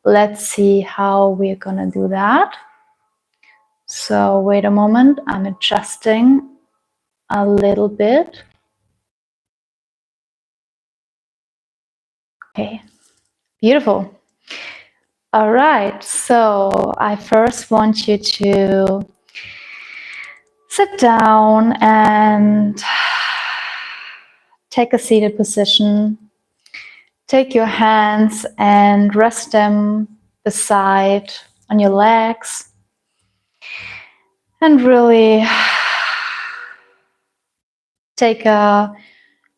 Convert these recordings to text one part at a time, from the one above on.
let's see how we're gonna do that. So wait a moment, I'm adjusting a little bit. Okay, beautiful. All right, so I first want you to sit down and take a seated position. Take your hands and rest them beside on your legs. And really take a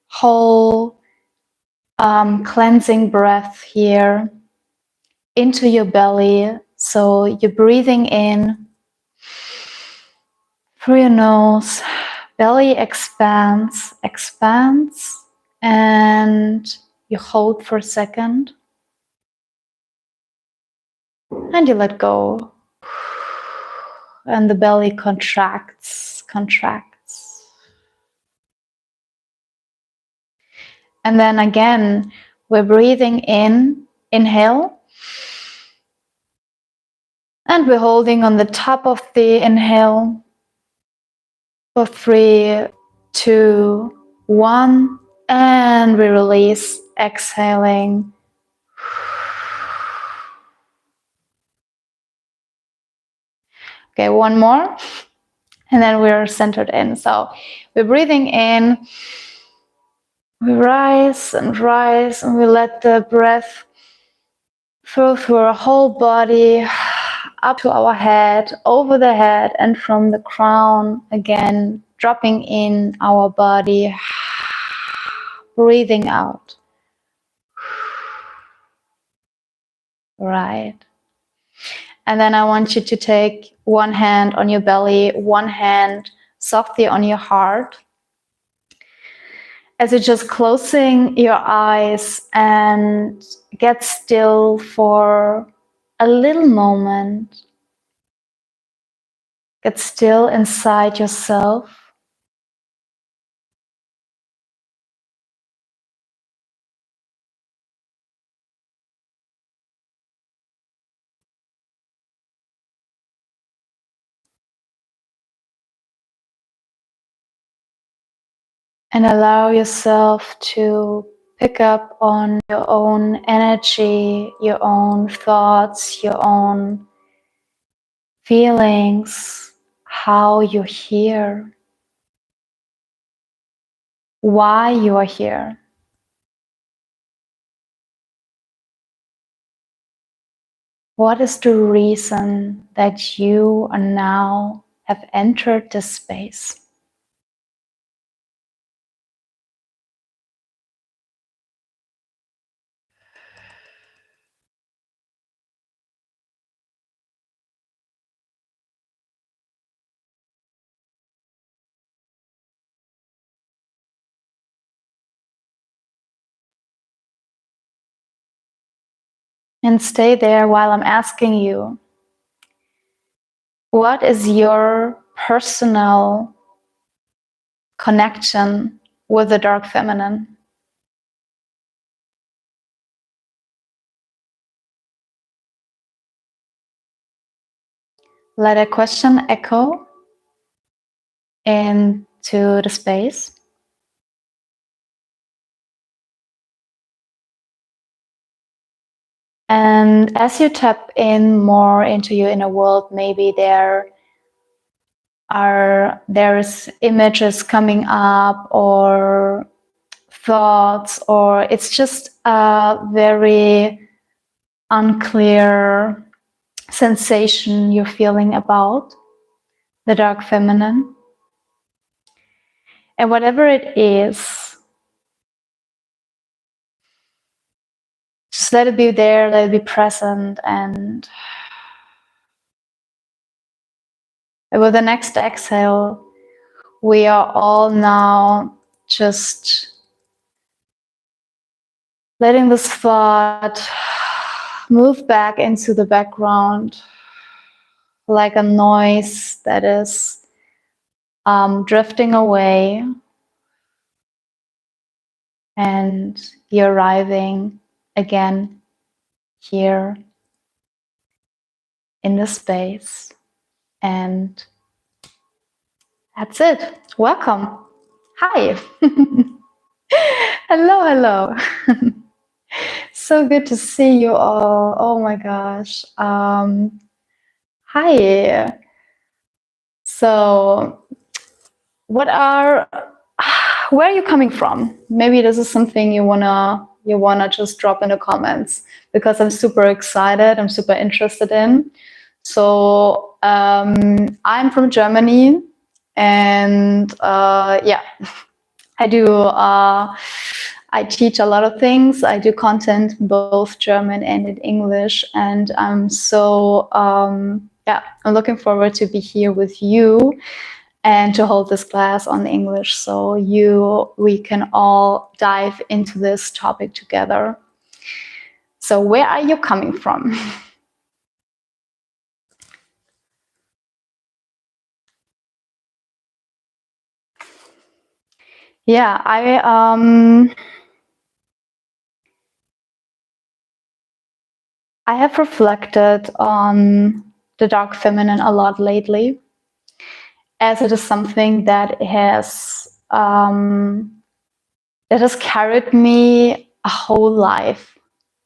whole cleansing breath here into your belly. So you're breathing in through your nose, belly expands, and you hold for a second. And you let go. And the belly contracts. And then again, we're breathing in, inhale. And we're holding on the top of the inhale for 3, 2, 1. And we release, exhaling. Okay, one more. And then we're centered in. So we're breathing in. We rise, and we let the breath flow through our whole body, up to our head, over the head, and from the crown, again, dropping in our body, breathing out. Right. And then I want you to take one hand on your belly, one hand softly on your heart, as you're just closing your eyes and get still for a little moment. Get still inside yourself. And allow yourself to pick up on your own energy, your own thoughts, your own feelings, how you're here, why you are here. What is the reason that you are now have entered this space? And stay there while I'm asking you, what is your personal connection with the dark feminine? Let a question echo into the space. And as you tap in more into your inner world, maybe there's images coming up or thoughts, or it's just a very unclear sensation you're feeling about the dark feminine. And whatever it is, just let it be there, let it be present, and with the next exhale, we are all now just letting this thought move back into the background like a noise that is drifting away, and you're arriving again here in this space. And that's it. Welcome. Hi. Hello. So good to see you all. Oh my gosh. Hi. So where are you coming from? Maybe this is something you wanna just drop in the comments, because I'm super excited. I'm super interested in. So I'm from Germany, and yeah, I do. I teach a lot of things. I do content both German and in English, and I'm so yeah, I'm looking forward to be here with you and to hold this class on English, so we can all dive into this topic together. So where are you coming from? Yeah, I have reflected on the dark feminine a lot lately, as it is something that has carried me a whole life.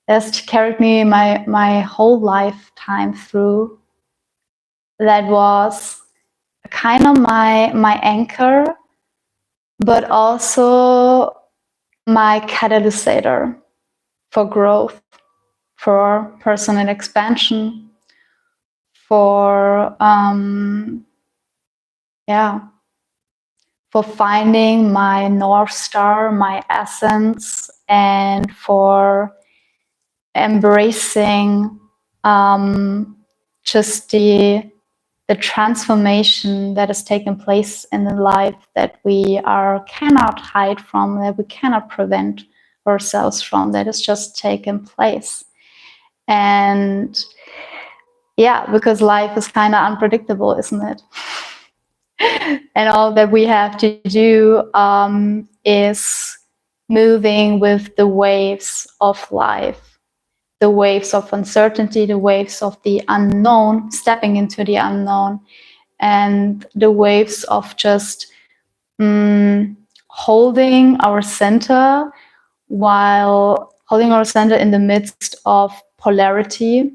It has carried me my whole lifetime through. That was kind of my anchor, but also my catalysator for growth, for personal expansion, for for finding my North Star, my essence, and for embracing just the transformation that has taken place in the life that we cannot hide from, that we cannot prevent ourselves from, that has just taken place. And yeah, because life is kind of unpredictable, isn't it? And all that we have to do is moving with the waves of life, the waves of uncertainty, the waves of the unknown, stepping into the unknown, and the waves of just holding our center, while holding our center in the midst of polarity.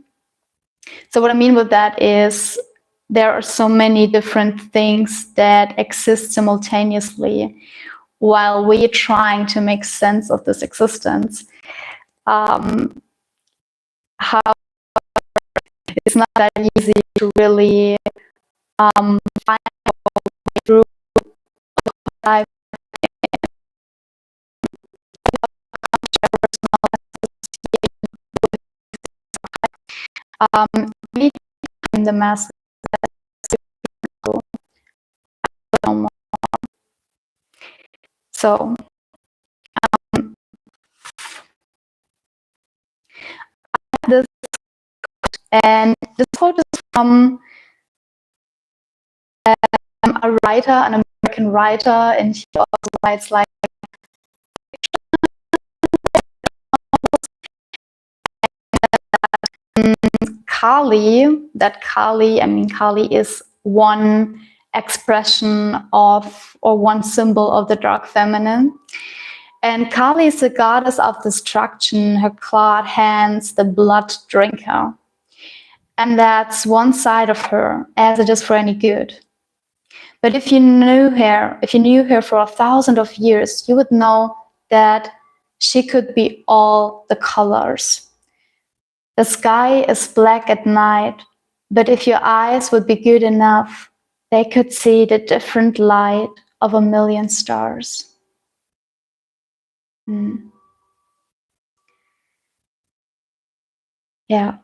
So what I mean with that is there are so many different things that exist simultaneously while we're trying to make sense of this existence. How it's not that easy to really find a way through life. Really in the mass. So this, and this quote is from a writer, an American writer, and he also writes like Kali. That Kali, I mean, Kali is one expression of, or one symbol of the dark feminine. And Kali is the goddess of destruction, her clawed hands, the blood drinker. And that's one side of her, as it is for any good. But if you knew her for 1,000 of years, you would know that she could be all the colors. The sky is black at night, but if your eyes would be good enough, they could see the different light of 1,000,000 stars. Yeah.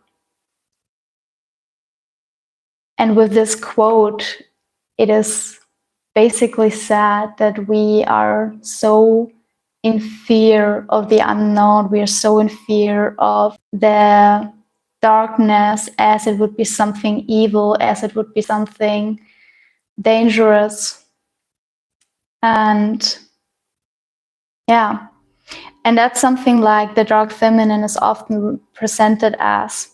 And with this quote, it is basically said that we are so in fear of the unknown. We are so in fear of the darkness, as it would be something evil, as it would be something dangerous. And yeah, and that's something like the dark feminine is often presented as.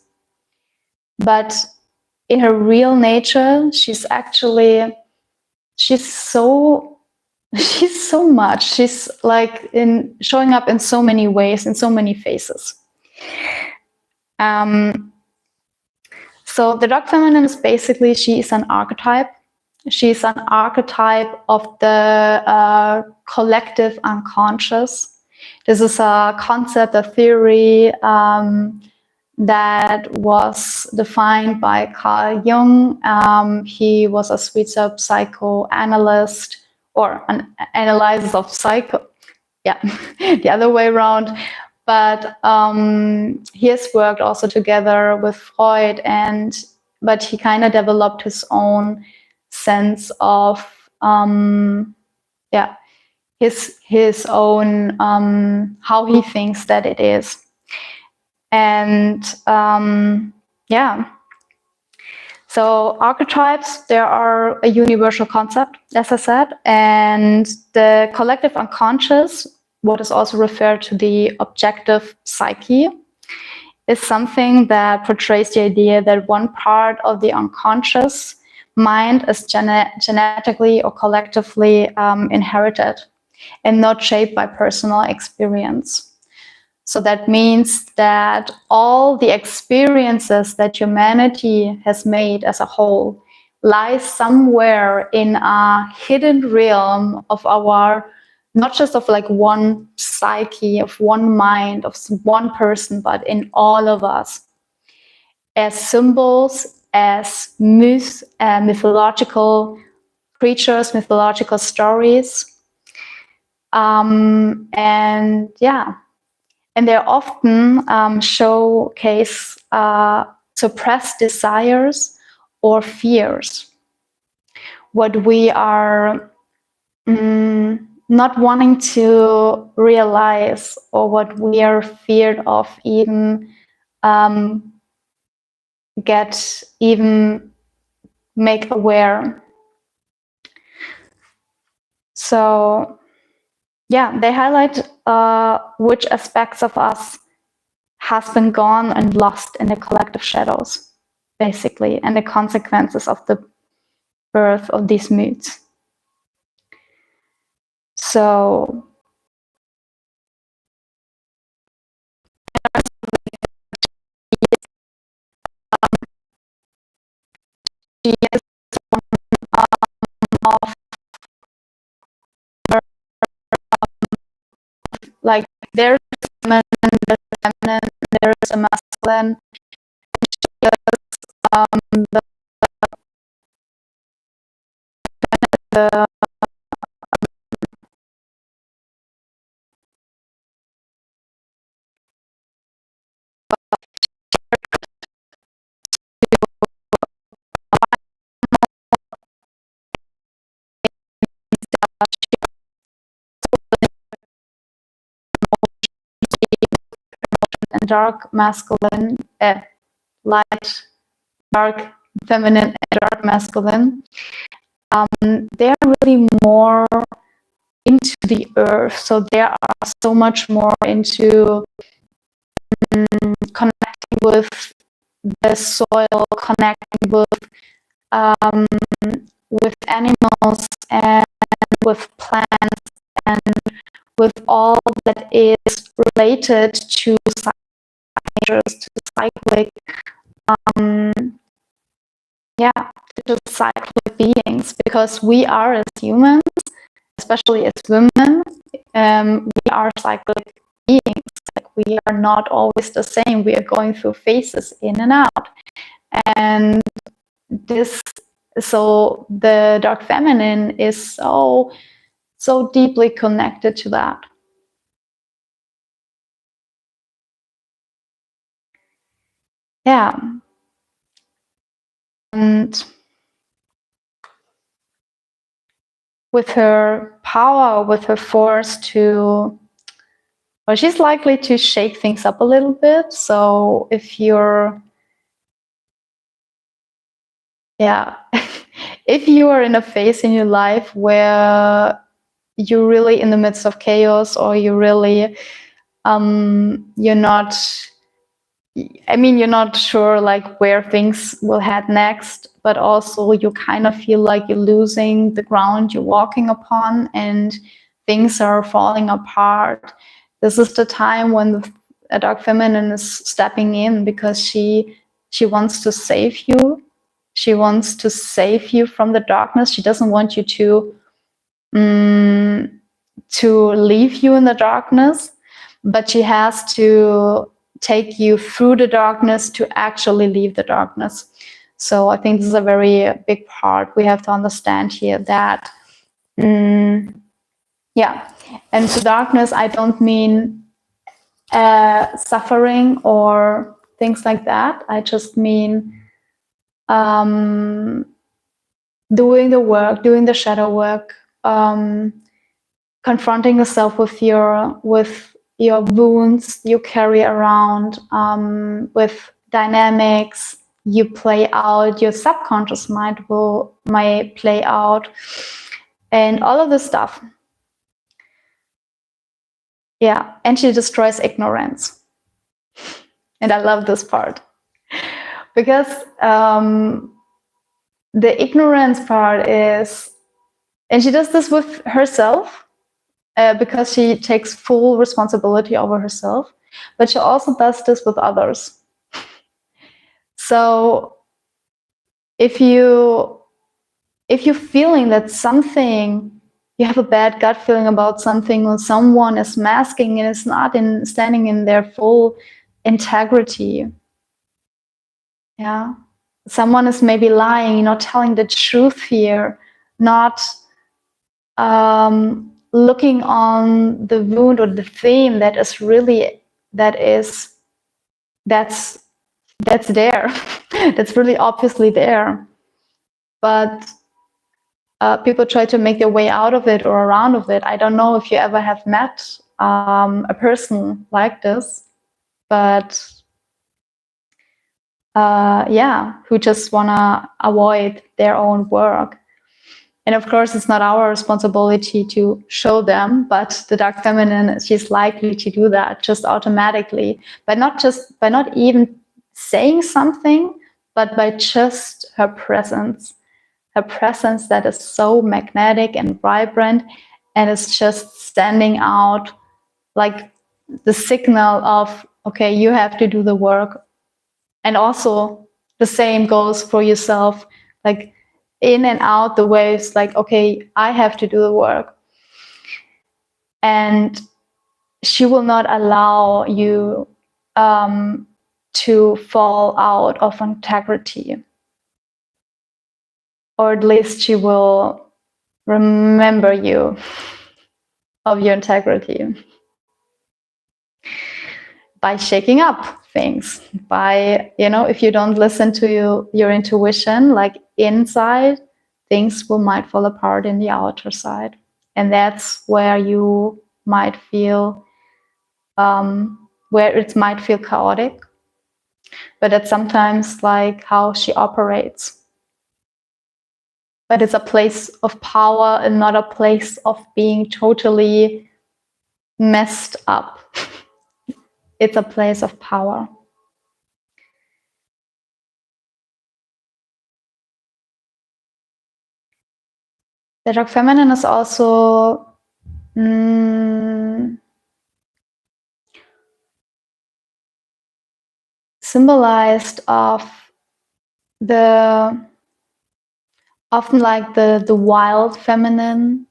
But in her real nature, she's so much. She's like in showing up in so many ways, in so many faces. So the dark feminine is basically, she is an archetype. She's an archetype of the collective unconscious. This is a concept, a theory that was defined by Carl Jung. He was a Swiss psychoanalyst, or an analysis of psycho. Yeah, the other way around. But he has worked also together with Freud, but he kind of developed his own sense of his own how he thinks that it is. And so archetypes, they are a universal concept, as I said, and the collective unconscious, what is also referred to the objective psyche, is something that portrays the idea that one part of the unconscious mind is genetically or collectively inherited and not shaped by personal experience. So that means that all the experiences that humanity has made as a whole lies somewhere in a hidden realm of our, not just of like one psyche, of one mind, of one person, but in all of us, as symbols, as myths, mythological creatures, mythological stories. And they often showcase suppressed desires or fears, what we are not wanting to realize, or what we are feared of even make aware. So yeah, they highlight which aspects of us has been gone and lost in the collective shadows, basically, and the consequences of the birth of these moods. So she is one of like there's a feminine, there is a masculine. She is the and dark masculine, light, dark feminine, and dark masculine. They are really more into the earth, so they are so much more into connecting with the soil, connecting with animals and with plants and with all that is related to cyclic, to cyclic beings, because we are, as humans, especially as women, we are cyclic beings. Like, we are not always the same. We are going through phases in and out, and so the dark feminine is so deeply connected to that. Yeah. And with her power, with her force she's likely to shake things up a little bit. So if you're, if you are in a phase in your life where you're really in the midst of chaos, or you're really, you're not I mean, you're not sure like where things will head next, but also you kind of feel like you're losing the ground you're walking upon and things are falling apart. This is the time when a dark feminine is stepping in, because she wants to save you. She wants to save you from the darkness. She doesn't want you to leave you in the darkness, but she has to take you through the darkness to actually leave the darkness. So I think this is a very big part we have to understand here, that yeah. And to darkness, I don't mean suffering or things like that. I just mean doing the work, doing the shadow work, confronting yourself with your wounds you carry around, with dynamics you play out, your subconscious mind might play out, and all of this stuff. Yeah, and she destroys ignorance. And I love this part, because the ignorance part is, and she does this with herself, because she takes full responsibility over herself, but she also does this with others. So if you're feeling that something, you have a bad gut feeling about something, or someone is masking and is not standing in their full integrity, yeah, someone is maybe lying, not telling the truth here, not looking on the wound or the theme that's there, that's really obviously there, but people try to make their way out of it or around of it. I don't know if you ever have met a person like this, but who just want to avoid their own work. And of course, it's not our responsibility to show them, but the dark feminine, she's likely to do that just automatically, but not even saying something, but by just her presence that is so magnetic and vibrant, and it's just standing out like the signal of, okay, you have to do the work. And also the same goes for yourself, like in and out the waves, like, okay, I have to do the work. And she will not allow you to fall out of integrity, or at least she will remember you of your integrity by shaking up things, by, if you don't listen to your intuition, like inside, things might fall apart in the outer side. And that's where you might feel, where it might feel chaotic, but it's sometimes like how she operates. But it's a place of power and not a place of being totally messed up. It's a place of power. The dark feminine is also symbolized of often like the wild feminine,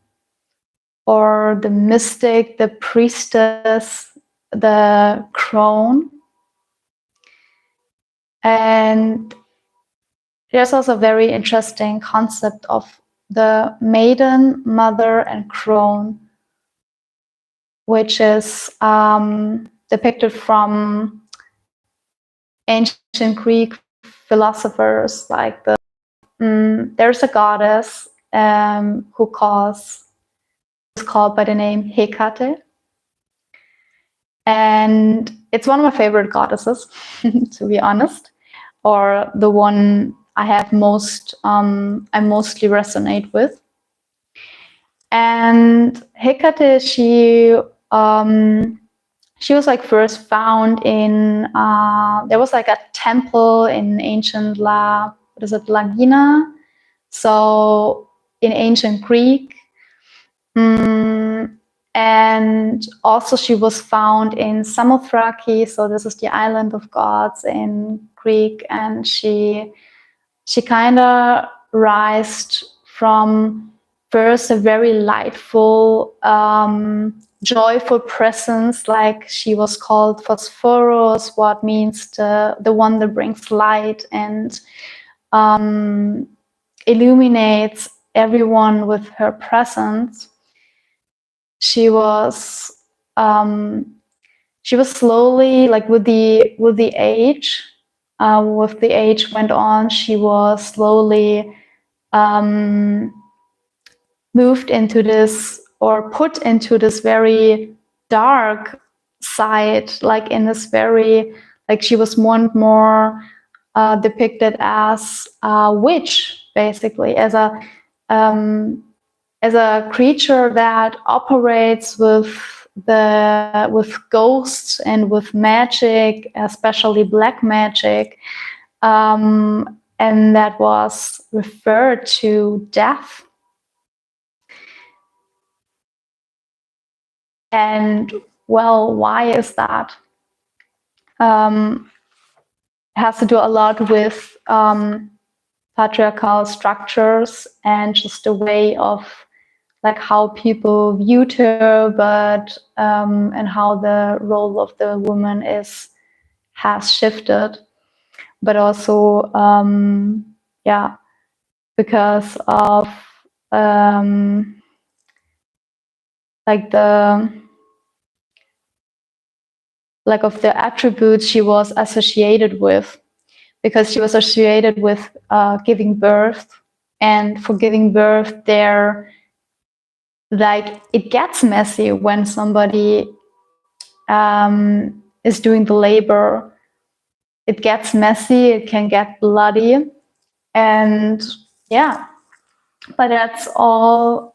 or the mystic, the priestess, the crone. And there's also a very interesting concept of the maiden, mother, and crone, which is depicted from ancient Greek philosophers. Like there's a goddess who is called by the name Hecate, and it's one of my favorite goddesses, to be honest, or the one I have I mostly resonate with. And Hecate, she she was like first found in, there was like a temple in ancient Lagina? So in ancient Greek. And also she was found in Samothraki, so this is the island of gods in Greek, and she kind of rised from first a very lightful, joyful presence, like she was called Phosphorus, what means the one that brings light and illuminates everyone with her presence. She was slowly, like with the age went on, she was slowly moved into this, or put into this very dark side, like in this very, like she was more and more depicted as a witch, basically, as a creature that operates with ghosts and with magic, especially black magic, and that was referred to death. And well, why is that? It has to do a lot with patriarchal structures and just a way of like how people viewed her, but and how the role of the woman has shifted, but also because of of the attributes she was associated with, because she was associated with giving birth, and for giving birth there, like it gets messy when somebody is doing the labor. It gets messy, it can get bloody, and but that's all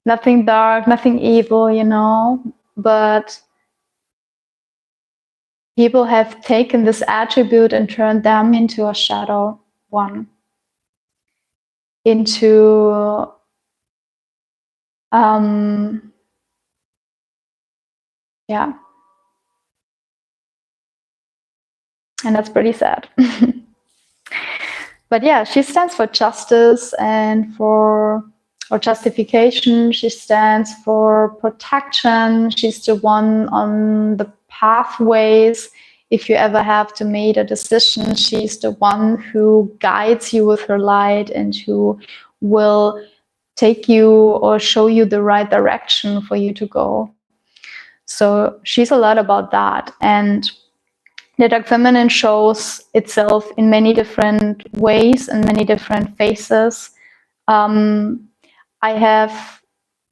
nothing dark, nothing evil, but people have taken this attribute and turned them into a shadow one, into and that's pretty sad. But yeah, she stands for justice and for justification. She stands for protection. She's the one on the pathways. If you ever have to make a decision, she's the one who guides you with her light and who will take you or show you the right direction for you to go. So she's a lot about that. And the dark feminine shows itself in many different ways and many different faces. I have,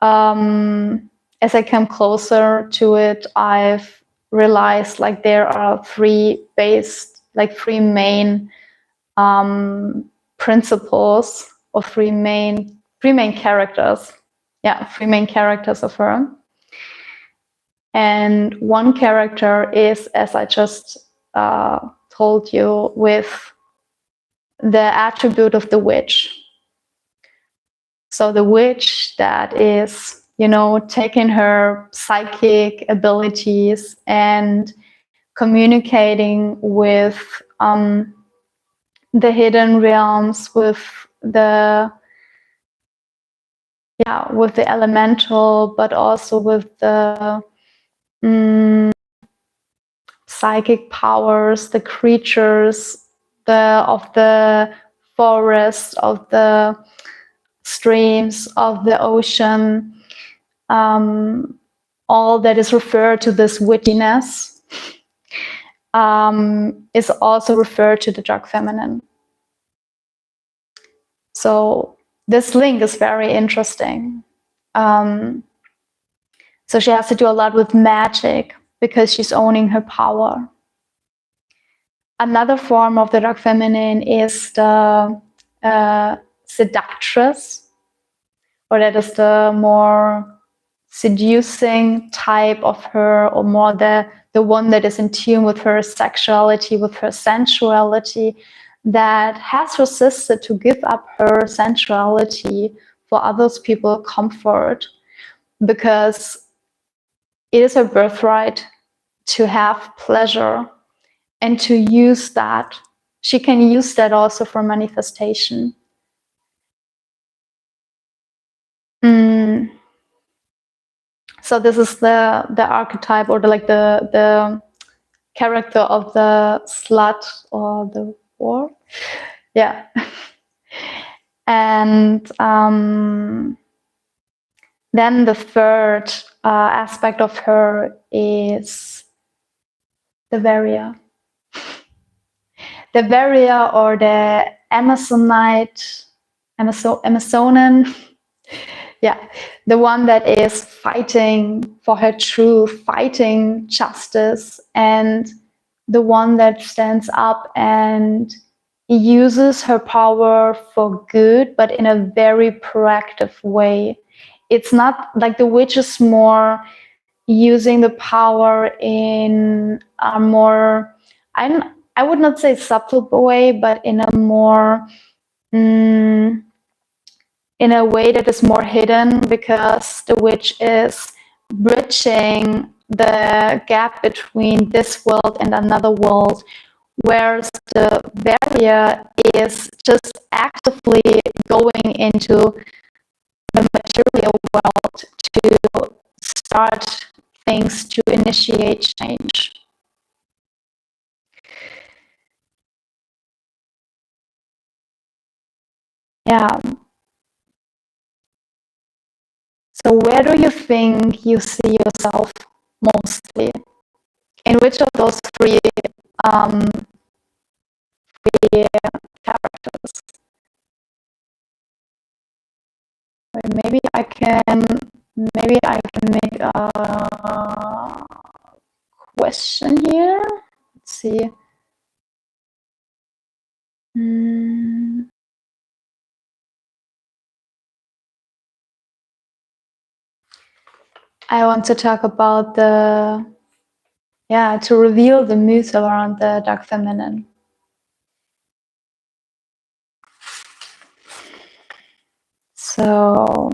as I come closer to it, I've realized like there are three main principles, or three main characters. Yeah, three main characters of her. And one character is, as I just told you, with the attribute of the witch. So the witch that is, taking her psychic abilities and communicating with the hidden realms, with the elemental, but also with the psychic powers, the creatures, of the forest, of the streams, of the ocean, all that is referred to this witchiness is also referred to the dark feminine. So this link is very interesting. So she has to do a lot with magic because she's owning her power. Another form of the dark feminine is the seductress, or that is the more seducing type of her, or more the one that is in tune with her sexuality, with her sensuality, that has resisted to give up her sensuality for others people's comfort, because it is her birthright to have pleasure and to use that. She can use that also for manifestation. So this is the archetype, or the character of the slut or the whore. Yeah. And then the third aspect of her is the warrior. The warrior, or the Amazonian, yeah, the one that is fighting for her truth, fighting justice, and the one that stands up and uses her power for good, but in a very proactive way. It's not like the witch is more using the power in a more, I would not say subtle way, but in a more in a way that is more hidden, because the witch is bridging the gap between this world and another world, whereas the warrior is just actively going into the material world to start things, to initiate change. Yeah. So where do you think you see yourself mostly? In which of those three characters? Maybe I can make a question here. Let's see. I want to talk about to reveal the myth around the dark feminine. So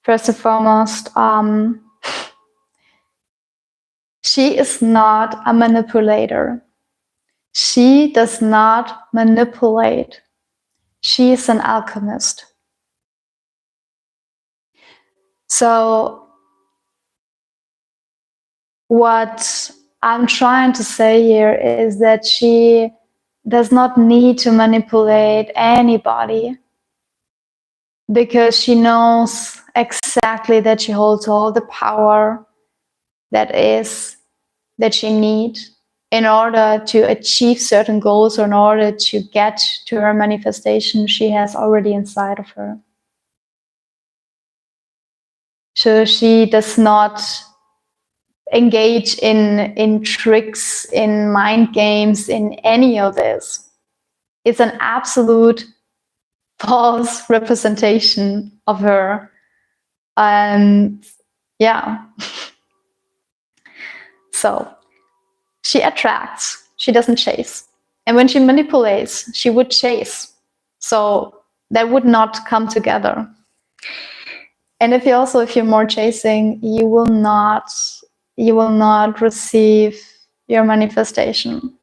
first and foremost, she is not a manipulator. She does not manipulate. She is an alchemist. So what I'm trying to say here is that she does not need to manipulate anybody, because she knows exactly that she holds all the power that she needs in order to achieve certain goals, or in order to get to her manifestation she has already inside of her. So she does not engage in tricks, in mind games, in any of this. It's an absolute false representation of her. And yeah. So she attracts, she doesn't chase. And when she manipulates, she would chase. So that would not come together. And if you're more chasing, you will not receive your manifestation,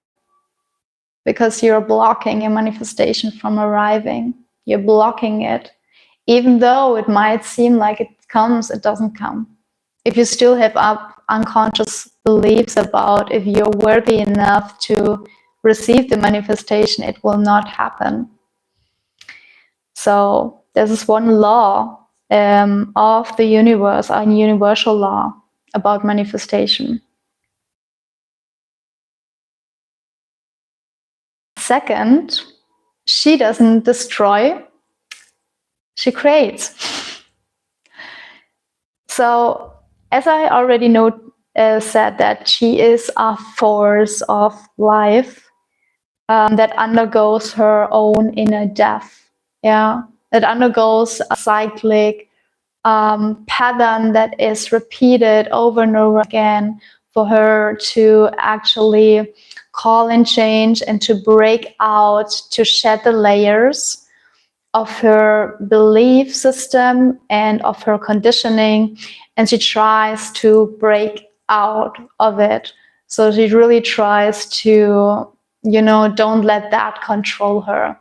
because you're blocking your manifestation from arriving. You're blocking it. Even though it might seem like it comes, it doesn't come. If you still have unconscious beliefs about if you're worthy enough to receive the manifestation, it will not happen. So this is one law of the universe, a universal law about manifestation. Second, she doesn't destroy, she creates. So as I already said that she is a force of life, that undergoes her own inner death. Yeah, that undergoes a cyclic pattern that is repeated over and over again for her to actually call in change and to break out, to shed the layers of her belief system and of her conditioning, and she tries to break out of it. So she really tries to, don't let that control her.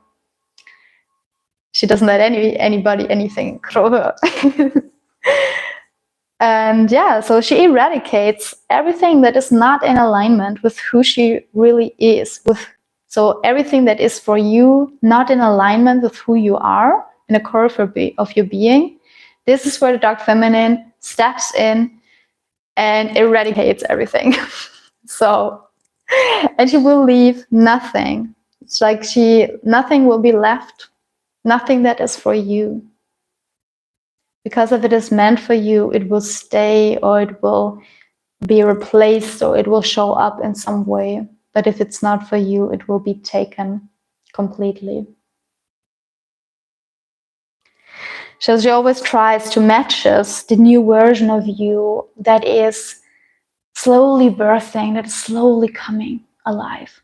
She doesn't let anybody, anything control her. And yeah, so she eradicates everything that is not in alignment with who she really is. So everything that is for you not in alignment with who you are in the core of your being, this is where the dark feminine steps in and eradicates everything. So, and she will leave nothing. It's like nothing will be left, nothing that is for you. Because if it is meant for you, it will stay, or it will be replaced, or it will show up in some way. But if it's not for you, it will be taken completely. So she always tries to match us, the new version of you that is slowly birthing, that is slowly coming alive.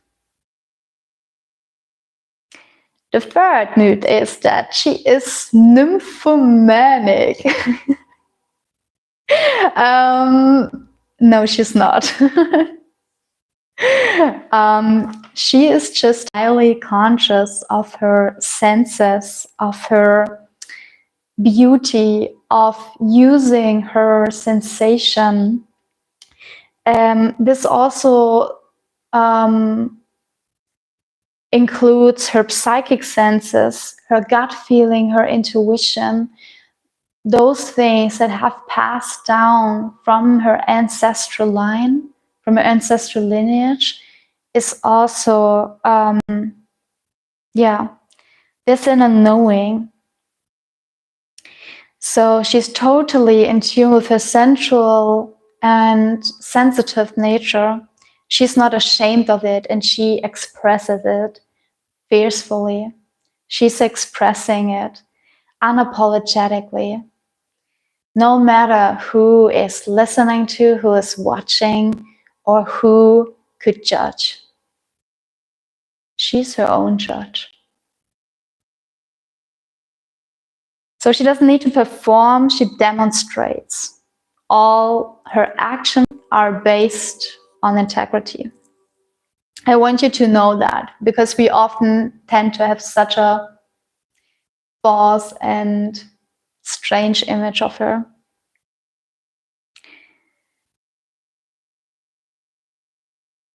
The third myth is that she is nymphomanic. No, she's not. She is just highly conscious of her senses, of her beauty, of using her sensation. This also includes her psychic senses, her gut feeling, her intuition, those things that have passed down from her ancestral line, from her ancestral lineage, is also, this inner knowing. So she's totally in tune with her sensual and sensitive nature. She's not ashamed of it, and she expresses it fiercely. She's expressing it unapologetically. No matter who is listening to, who is watching, or who could judge. She's her own judge. So she doesn't need to perform, she demonstrates. All her actions are based on integrity. I want you to know that, because we often tend to have such a false and strange image of her.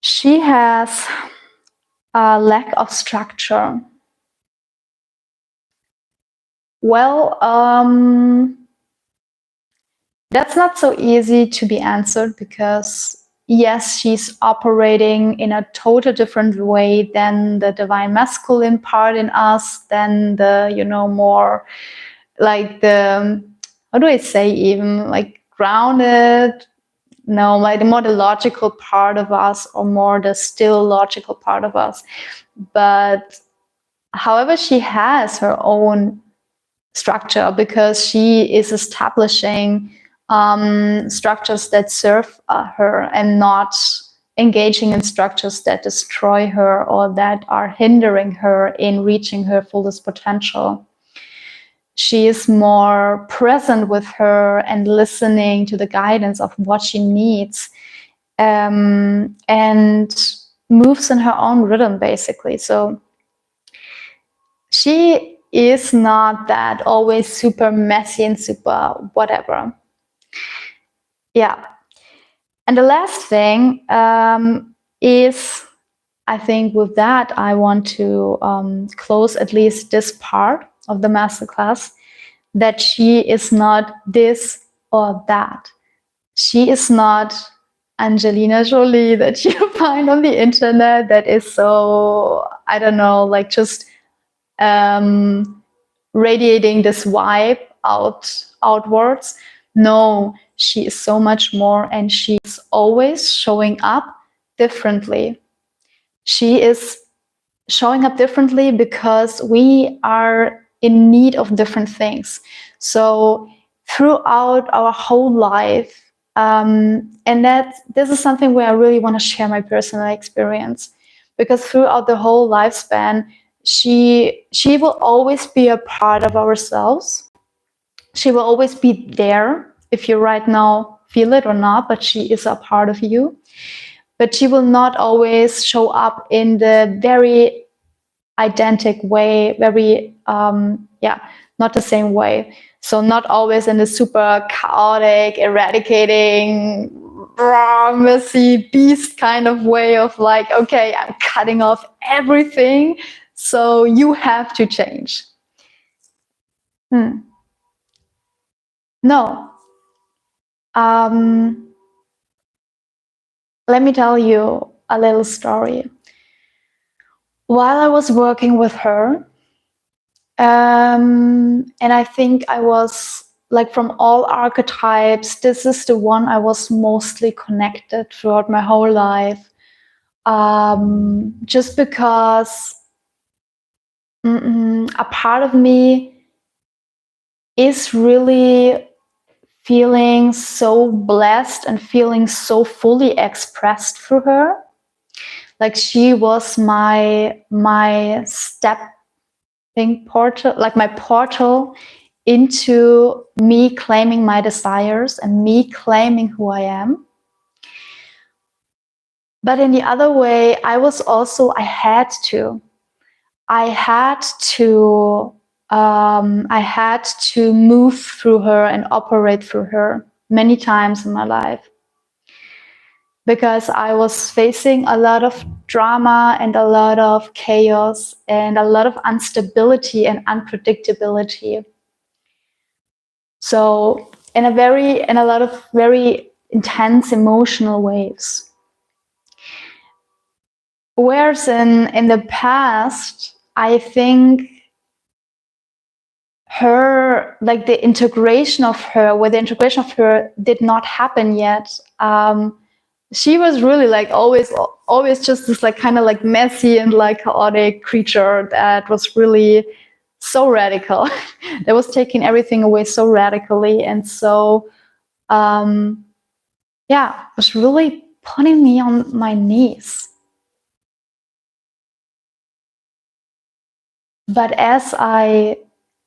She has a lack of structure. Well, that's not so easy to be answered, because yes, she's operating in a total different way than the divine masculine part in us, than the, more like the, how do I say, even like grounded, no, like the more the logical part of us, or more the still logical part of us. But however, she has her own structure, because she is establishing structures that serve her, and not engaging in structures that destroy her or that are hindering her in reaching her fullest potential. She is more present with her and listening to the guidance of what she needs, and moves in her own rhythm, basically. So she is not that always super messy and super whatever. Yeah. And the last thing is, I think with that, I want to close at least this part of the masterclass, that she is not this or that. She is not Angelina Jolie that you find on the internet, that is so, I don't know, like just radiating this vibe outwards. No, she is so much more, and she's always showing up differently. She is showing up differently because we are in need of different things. So throughout our whole life, and this is something where I really want to share my personal experience, because throughout the whole lifespan, she will always be a part of ourselves. She will always be there if you right now feel it or not, but she is a part of you. But she will not always show up in the very identical way, very not the same way. So not always in the super chaotic, eradicating, raw, messy beast kind of way of like, okay, I'm cutting off everything, so you have to change. No. Let me tell you a little story. While I was working with her, and I think I was like, from all archetypes, this is the one I was mostly connected throughout my whole life. Just because a part of me is really feeling so blessed and feeling so fully expressed through her. Like, she was my portal, like my portal into me claiming my desires and me claiming who I am. But in the other way, I had to move through her and operate through her many times in my life, because I was facing a lot of drama and a lot of chaos and a lot of instability and unpredictability. So in a lot of very intense emotional waves. Whereas in the past, I think the integration of her did not happen yet. She was really like always just this like kind of like messy and like chaotic creature that was really so radical. That was taking everything away so radically, and so was really putting me on my knees. But as I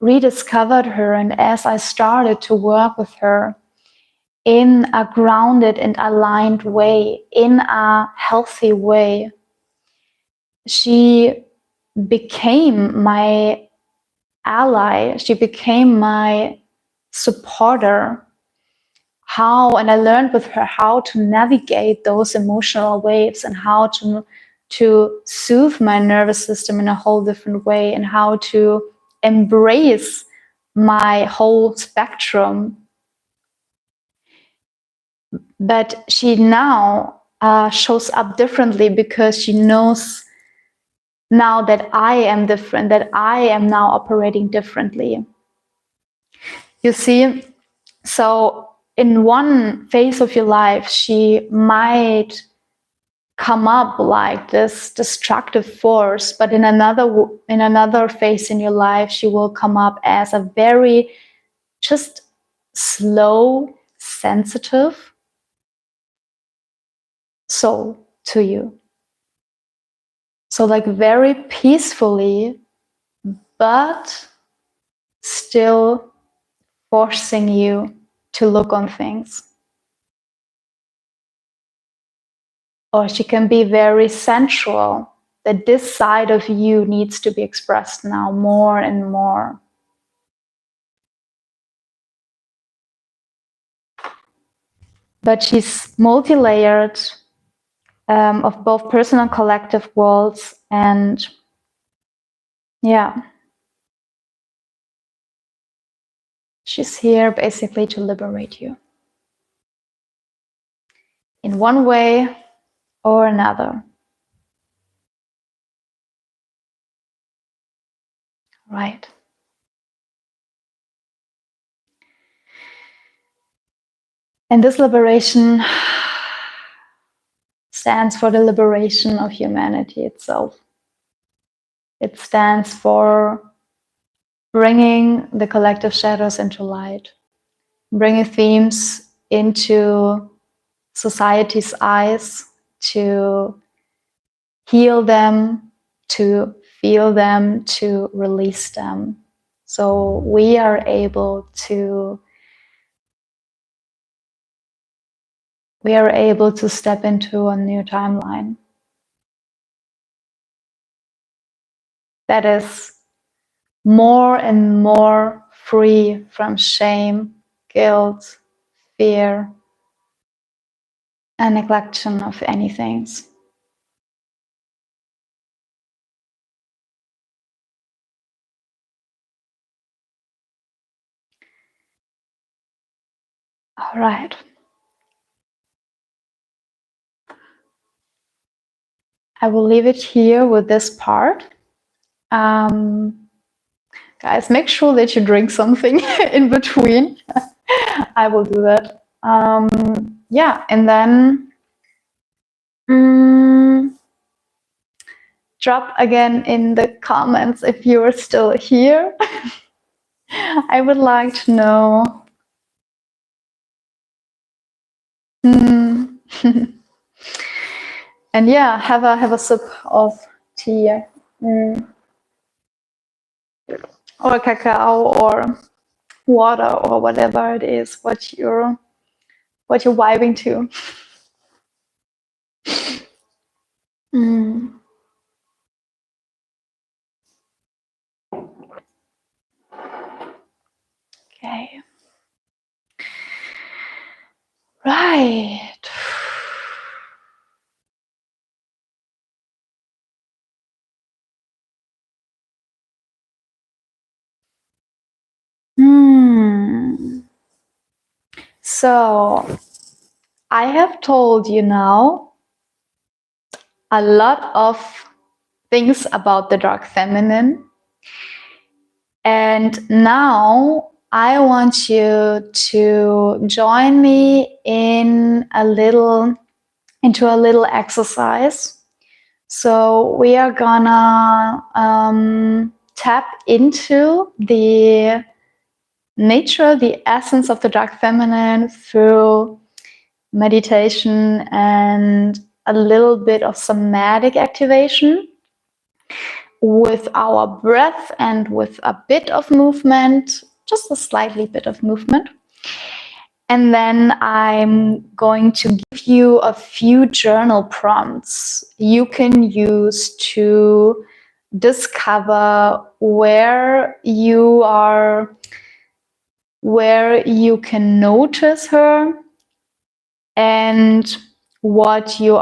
rediscovered her and as I started to work with her in a grounded and aligned way, in a healthy way, she became my ally. She became my supporter. And I learned with her how to navigate those emotional waves and how to soothe my nervous system in a whole different way, and how to embrace my whole spectrum. But she now shows up differently, because she knows now that I am different, that I am now operating differently. You see, so in one phase of your life, she might come up like this destructive force, but in another phase in your life, she will come up as a very just slow, sensitive soul to you. So like very peacefully, but still forcing you to look on things. Or she can be very sensual, that this side of you needs to be expressed now more and more. But she's multi-layered, of both personal and collective worlds, and she's here basically to liberate you in one way or another. Right. And this liberation stands for the liberation of humanity itself. It stands for bringing the collective shadows into light, bringing themes into society's eyes, to heal them, to feel them, to release them. So we are able to step into a new timeline that is more and more free from shame, guilt, fear, and neglection of any things. All right. I will leave it here with this part. Guys, make sure that you drink something in between. I will do that. Yeah, and then drop again in the comments if you are still here. I would like to know. And yeah, have a sip of tea, or cacao, or water, or whatever it is what you're vibing to. Okay. Right. So I have told you now a lot of things about the dark feminine, and now I want you to join me into a little exercise. So we are gonna tap into the nature, the essence of the dark feminine through meditation and a little bit of somatic activation with our breath and with a bit of movement, just a slightly bit of movement. And then I'm going to give you a few journal prompts you can use to discover where you can notice her, and what you're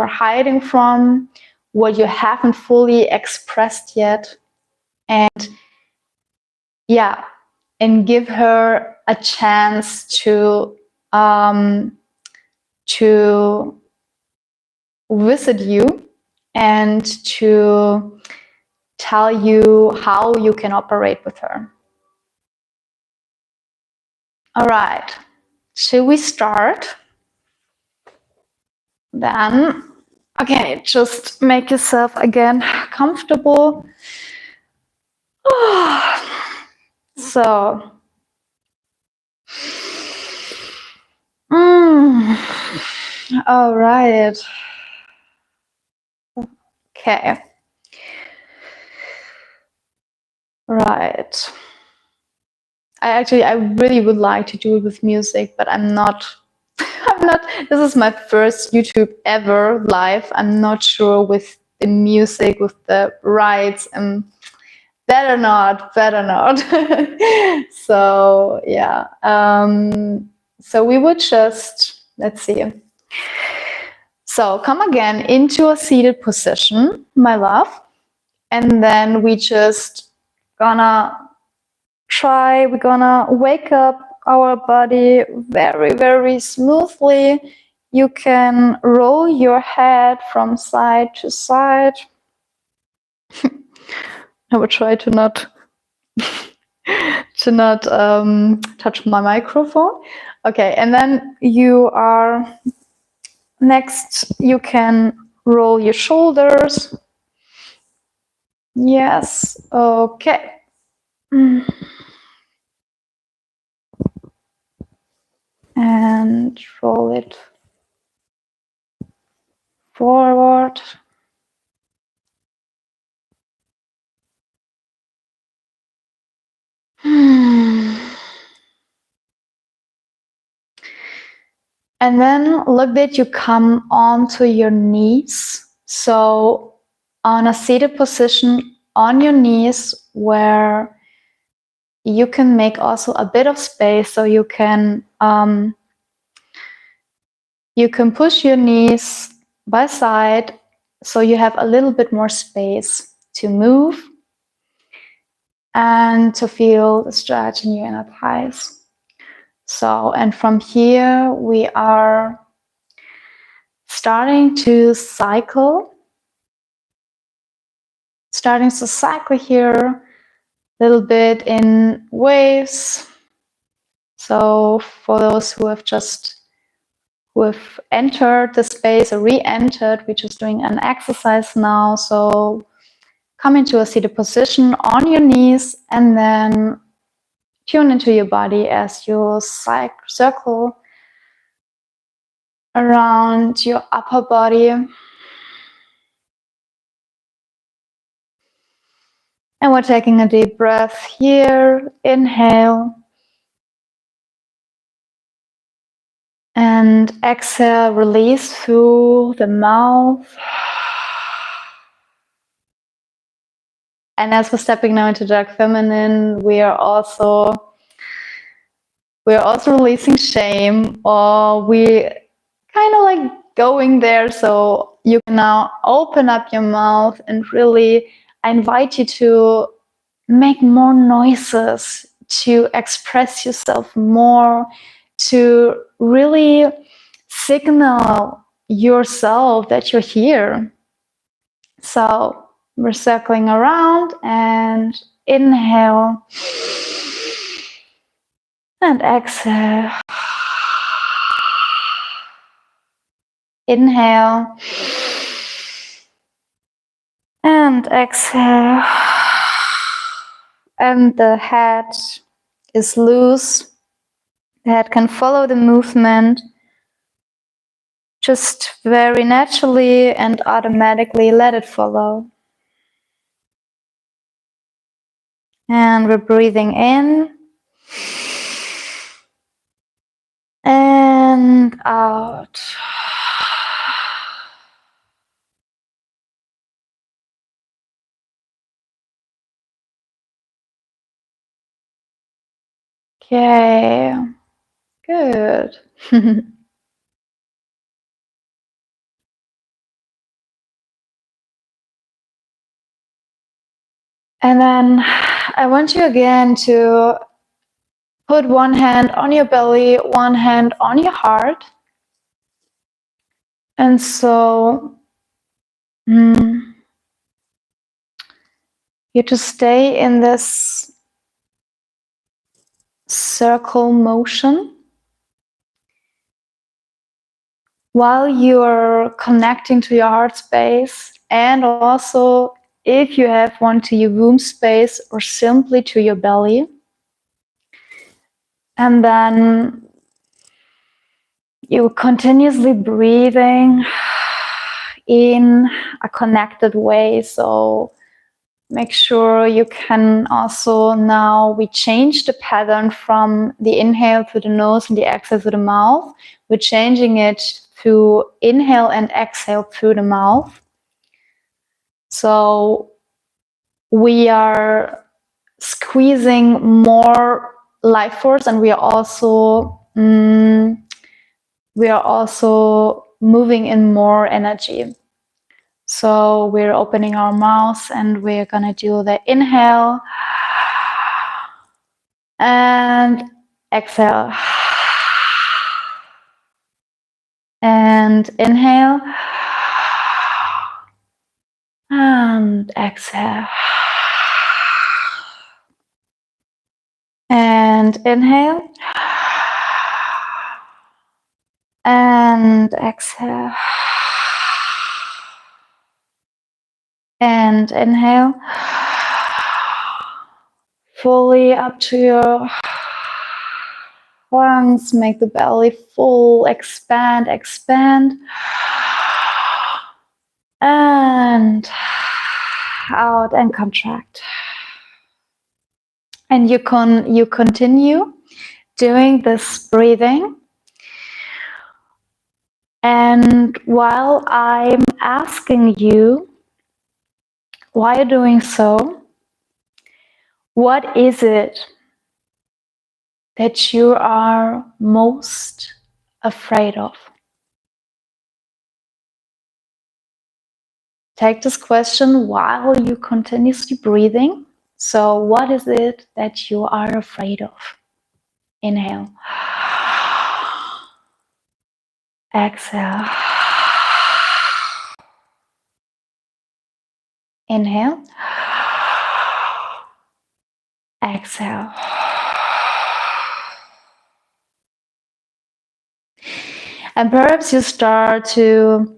hiding from, what you haven't fully expressed yet, and give her a chance to visit you and to tell you how you can operate with her. All right, should we start? Then, okay, just make yourself again comfortable. So, all right. Okay. Right. I really would like to do it with music, but I'm not. This is my first YouTube ever live. I'm not sure with the music, with the rights, and better not. So yeah. So we would just, let's see. So come again into a seated position, my love, and then we just we're gonna wake up our body very, very smoothly. You can roll your head from side to side. I will try to not touch my microphone. Okay, and then you can roll your shoulders. Yes, okay. And roll it forward. And then look that you come onto your knees. So on a seated position on your knees where you can make also a bit of space, so you can push your knees by side so you have a little bit more space to move and to feel the stretch in your inner thighs. So, and from here we are starting to cycle here a little bit in waves. So for those who have entered the space or re-entered, we're just doing an exercise now. So come into a seated position on your knees and then tune into your body as you circle around your upper body. And we're taking a deep breath here. Inhale. And exhale, release through the mouth. And as we're stepping now into Dark Feminine, we are also releasing shame, or we kind of like going there. So you can now open up your mouth and really, I invite you to make more noises, to express yourself more, to really signal yourself that you're here. So we're circling around and inhale and exhale. Inhale and exhale. And the head is loose. The head can follow the movement. Just very naturally and automatically let it follow. And we're breathing in and out. Okay, good. And then I want you again to put one hand on your belly, one hand on your heart. And so you just stay in this circle motion while you're connecting to your heart space, and also if you have one, to your womb space or simply to your belly. And then you're continuously breathing in a connected way. So make sure you can also, now we change the pattern from the inhale through the nose and the exhale through the mouth. We're changing it to inhale and exhale through the mouth. So we are squeezing more life force, and we are also moving in more energy. So we're opening our mouths and we're gonna do the inhale and exhale. And inhale and exhale. And inhale and exhale. And inhale. Fully up to your lungs. Make the belly full. Expand, expand. And out and contract. And you continue doing this breathing. And while I'm asking you why you're doing so, what is it that you are most afraid of? Take this question while you continuously breathing. So what is it that you are afraid of? Inhale. Exhale. Inhale. Exhale. And perhaps you start to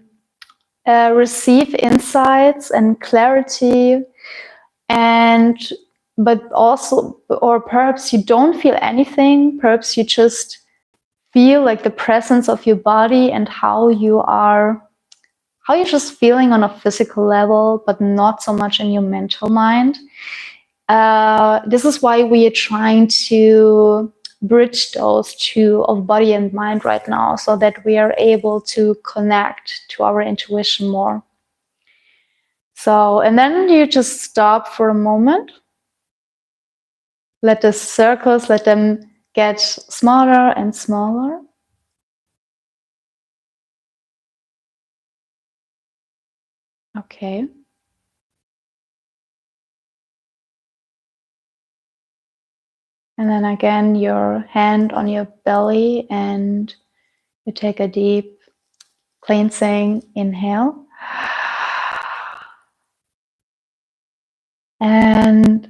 receive insights and clarity, but also, or perhaps you don't feel anything. Perhaps you just feel like the presence of your body and how you're just feeling on a physical level, but not so much in your mental mind. This is why we are trying to bridge those two of body and mind right now, so that we are able to connect to our intuition more. So, and then you just stop for a moment. Let the circles, let them get smaller and smaller. Okay. And then again, your hand on your belly, and you take a deep cleansing inhale. And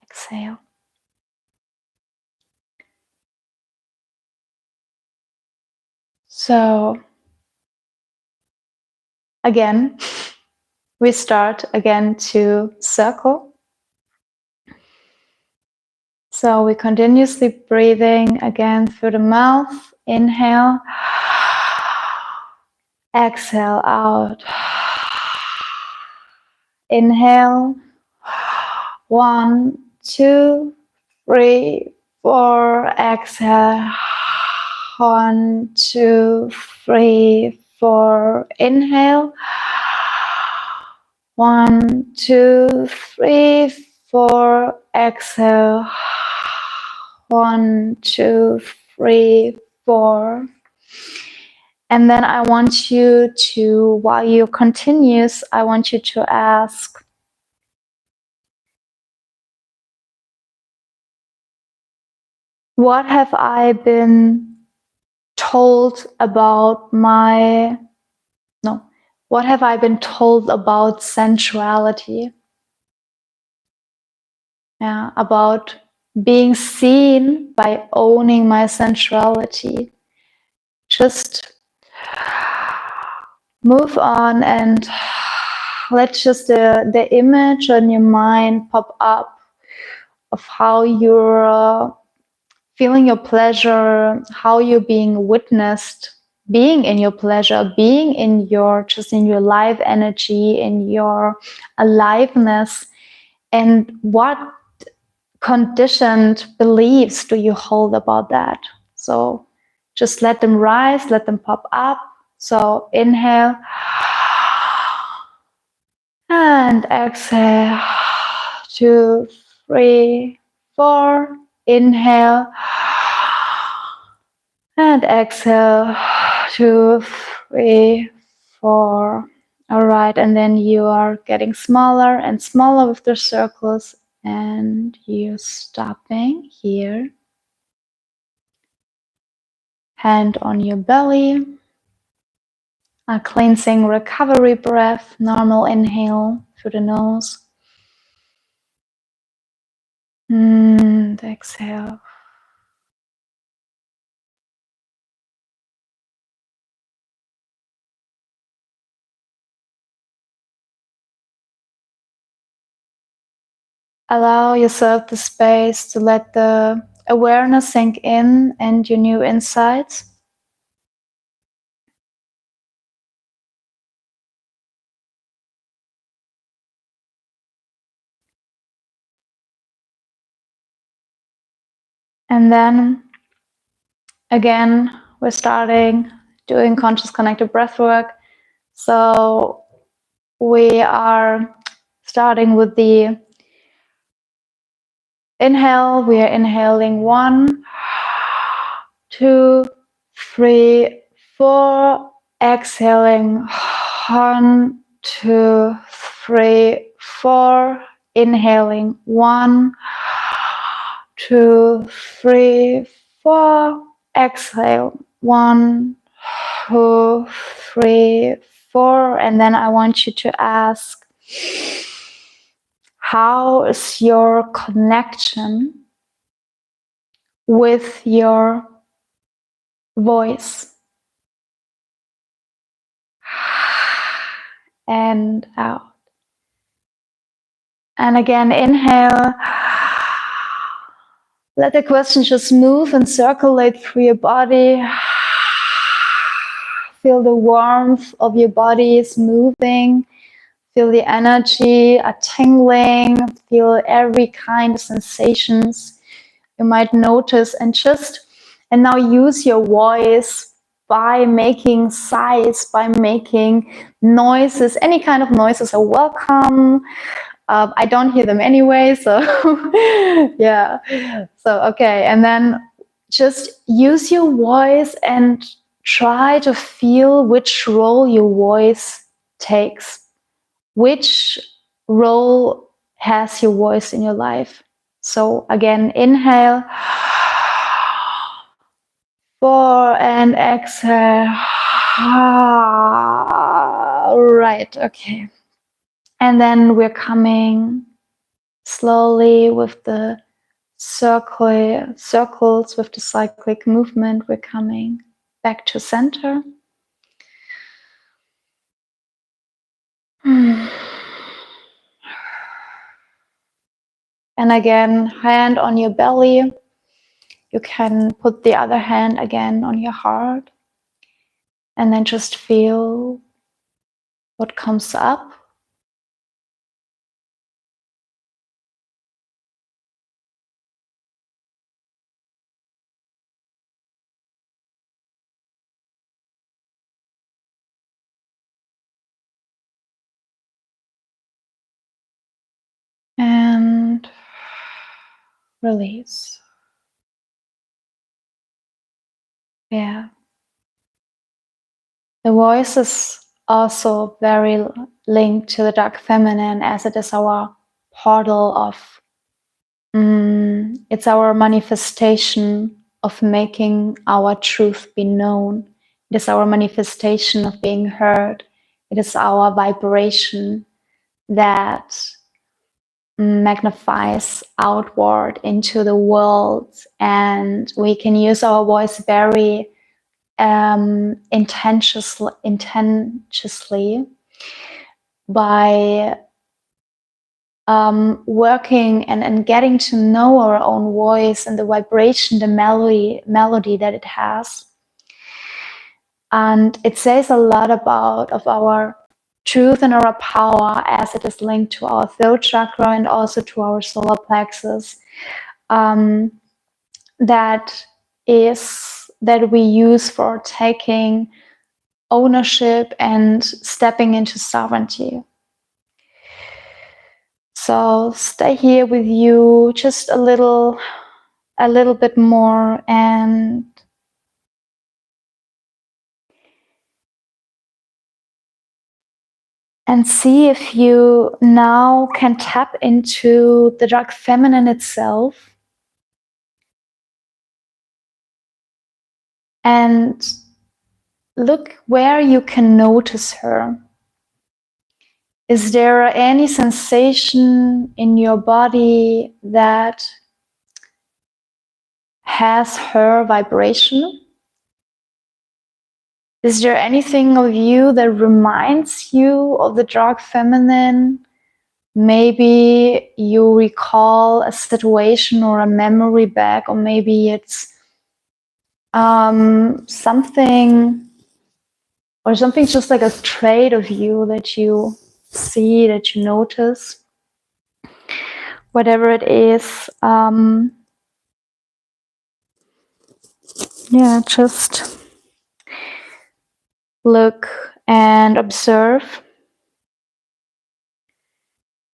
exhale. So again, we start again to circle. So we continuously breathing again through the mouth. Inhale. Exhale out. Inhale. 1, 2, 3, 4. Exhale. 1, 2, 3, 4. Inhale. 1, 2, 3, 4. Exhale. 1, 2, 3, 4. And then I want you to, while you continues, I want you to ask, what have I been told about what have I been told about sensuality? Yeah, about being seen by owning my sensuality. Just move on and let just the image in your mind pop up of how you're feeling your pleasure, how you're being witnessed, being in your pleasure, being in your live energy, in your aliveness, and what conditioned beliefs do you hold about that? So just let them rise, let them pop up. So inhale and exhale. 2, 3, 4. Inhale and exhale. 2, 3, 4. All right, and then you are getting smaller and smaller with the circles, and you're stopping here. Hand on your belly. A cleansing recovery breath, normal inhale through the nose. And exhale. allow yourself the space to let the awareness sink in and your new insights. And then again, we're starting doing conscious connected breathwork. So we are starting with the inhale. We are inhaling 1, 2, 3, 4. Exhaling 1, 2, 3, 4. Inhaling 1, 2, 3, 4. Exhale 1, 2, 3, 4. And then I want you to ask, how is your connection with your voice? And out. And again, inhale. Let the question just move and circulate through your body. Feel the warmth of your body is moving. Feel the energy tingling. Feel every kind of sensations you might notice. And now use your voice by making sighs, by making noises. Any kind of noises are welcome. I don't hear them anyway, so yeah. So, okay, and then just use your voice and try to feel which role your voice takes. Which role has your voice in your life? So again, inhale. 4 and exhale. Right, okay. And then we're coming slowly with the circles, with the cyclic movement. We're coming back to center. And again, hand on your belly. You can put the other hand again on your heart. And then just feel what comes up. And release. Yeah. The voice is also very linked to the dark feminine, as it is our portal of, it's our manifestation of making our truth be known. It is our manifestation of being heard. It is our vibration that magnifies outward into the world, and we can use our voice very intentionally by working and getting to know our own voice and the vibration, the melody that it has. And it says a lot of our truth and our power, as it is linked to our throat chakra and also to our solar plexus. That we use for taking ownership and stepping into sovereignty. So stay here with you just a little bit more, and see if you now can tap into the dark feminine itself and look where you can notice her. Is there any sensation in your body that has her vibration? Is there anything of you that reminds you of the dark feminine? maybe you recall a situation or a memory back, or maybe it's something just like a trait of you that you see, that you notice, whatever it is. Yeah, just look and observe.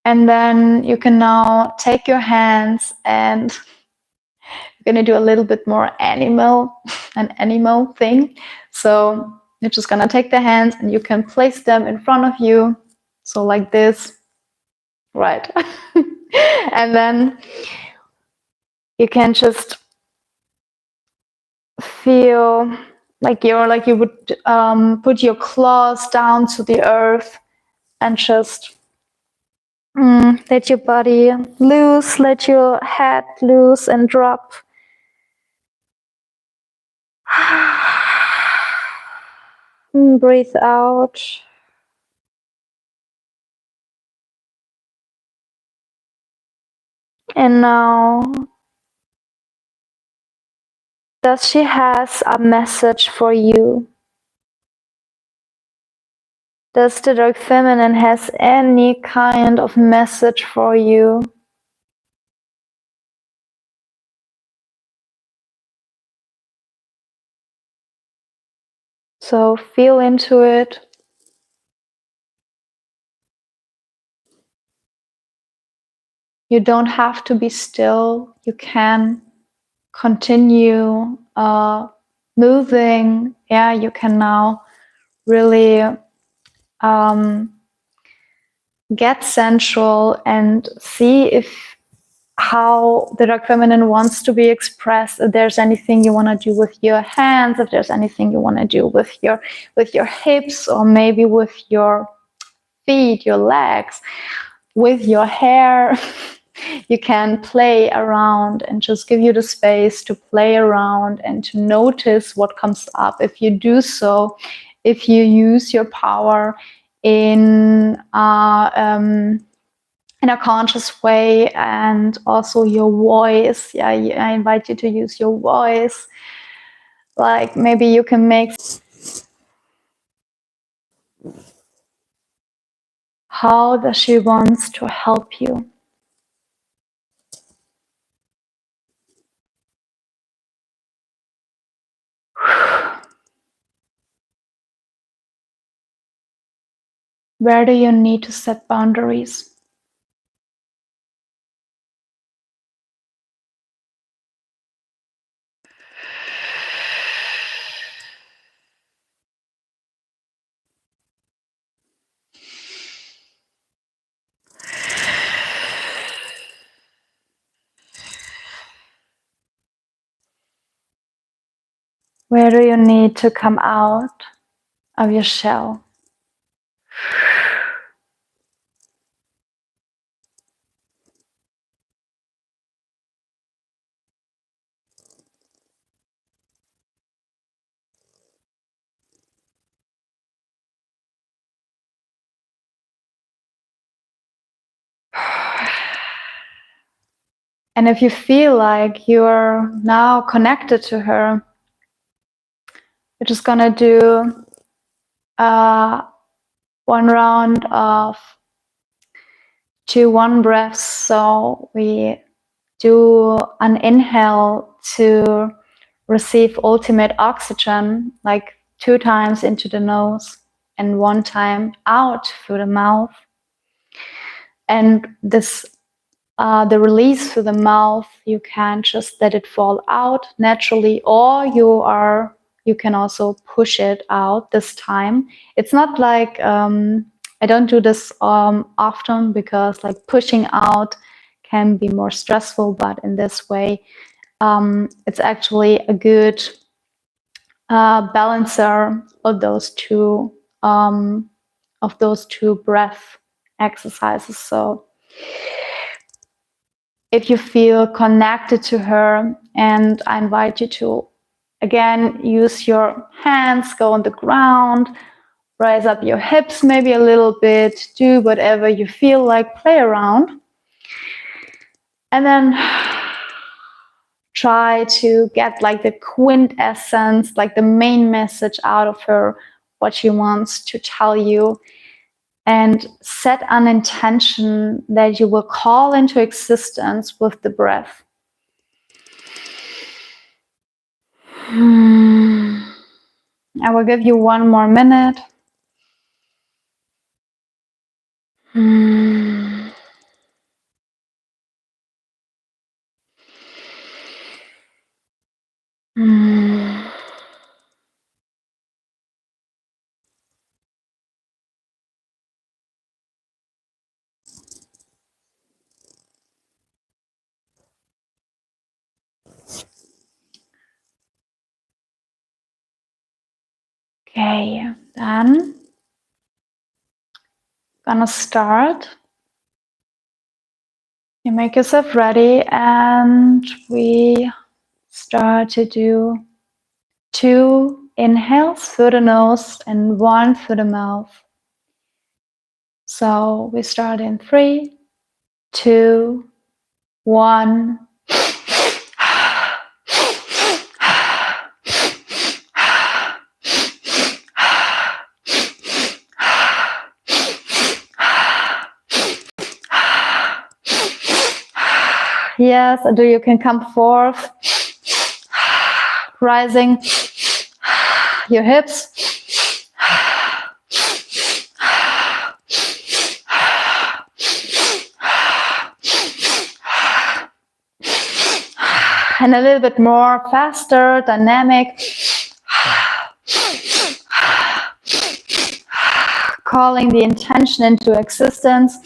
And then you can now take your hands, and you're going to do a little bit more an animal thing. So you're just going to take the hands and you can place them in front of you. So like this, right? And then you can just feel like you would put your claws down to the earth and just let your body loose, let your head loose and drop. Breathe out. And now, does she has a message for you? Does the Dark Feminine has any kind of message for you? So feel into it. You don't have to be still. You can continue moving. Yeah, you can now really get central and see if how the Dark Feminine wants to be expressed. If there's anything you want to do with your hands, if there's anything you want to do with your hips, or maybe with your feet, your legs, with your hair. You can play around and just give you the space to play around and to notice what comes up. If you do so, if you use your power in a conscious way, and also your voice. Yeah, I invite you to use your voice. Like maybe you can make. How does she wants to help you? Where do you need to set boundaries? Where do you need to come out of your shell? And if you feel like you're now connected to her, we're just gonna do one round of 2-1 breaths. So we do an inhale to receive ultimate oxygen, like 2 times into the nose and 1 time out through the mouth. And this the release through the mouth, you can just let it fall out naturally, or you can also push it out this time. It's not like I don't do this often, because like pushing out can be more stressful, but in this way it's actually a good balancer of those two breath exercises. So if you feel connected to her, and I invite you to again use your hands, go on the ground, Rise up your hips maybe a little bit. Do whatever you feel like. Play around. And then try to get like the quintessence, like the main message out of her, what she wants to tell you. And set an intention that you will call into existence with the breath. I will give you 1 more minute. Okay, then gonna start. You make yourself ready and we start to do 2 inhales through the nose and 1 through the mouth. So we start in 3, 2, 1. Yes, and you can come forth, rising your hips. And a little bit more faster, dynamic. Calling the intention into existence.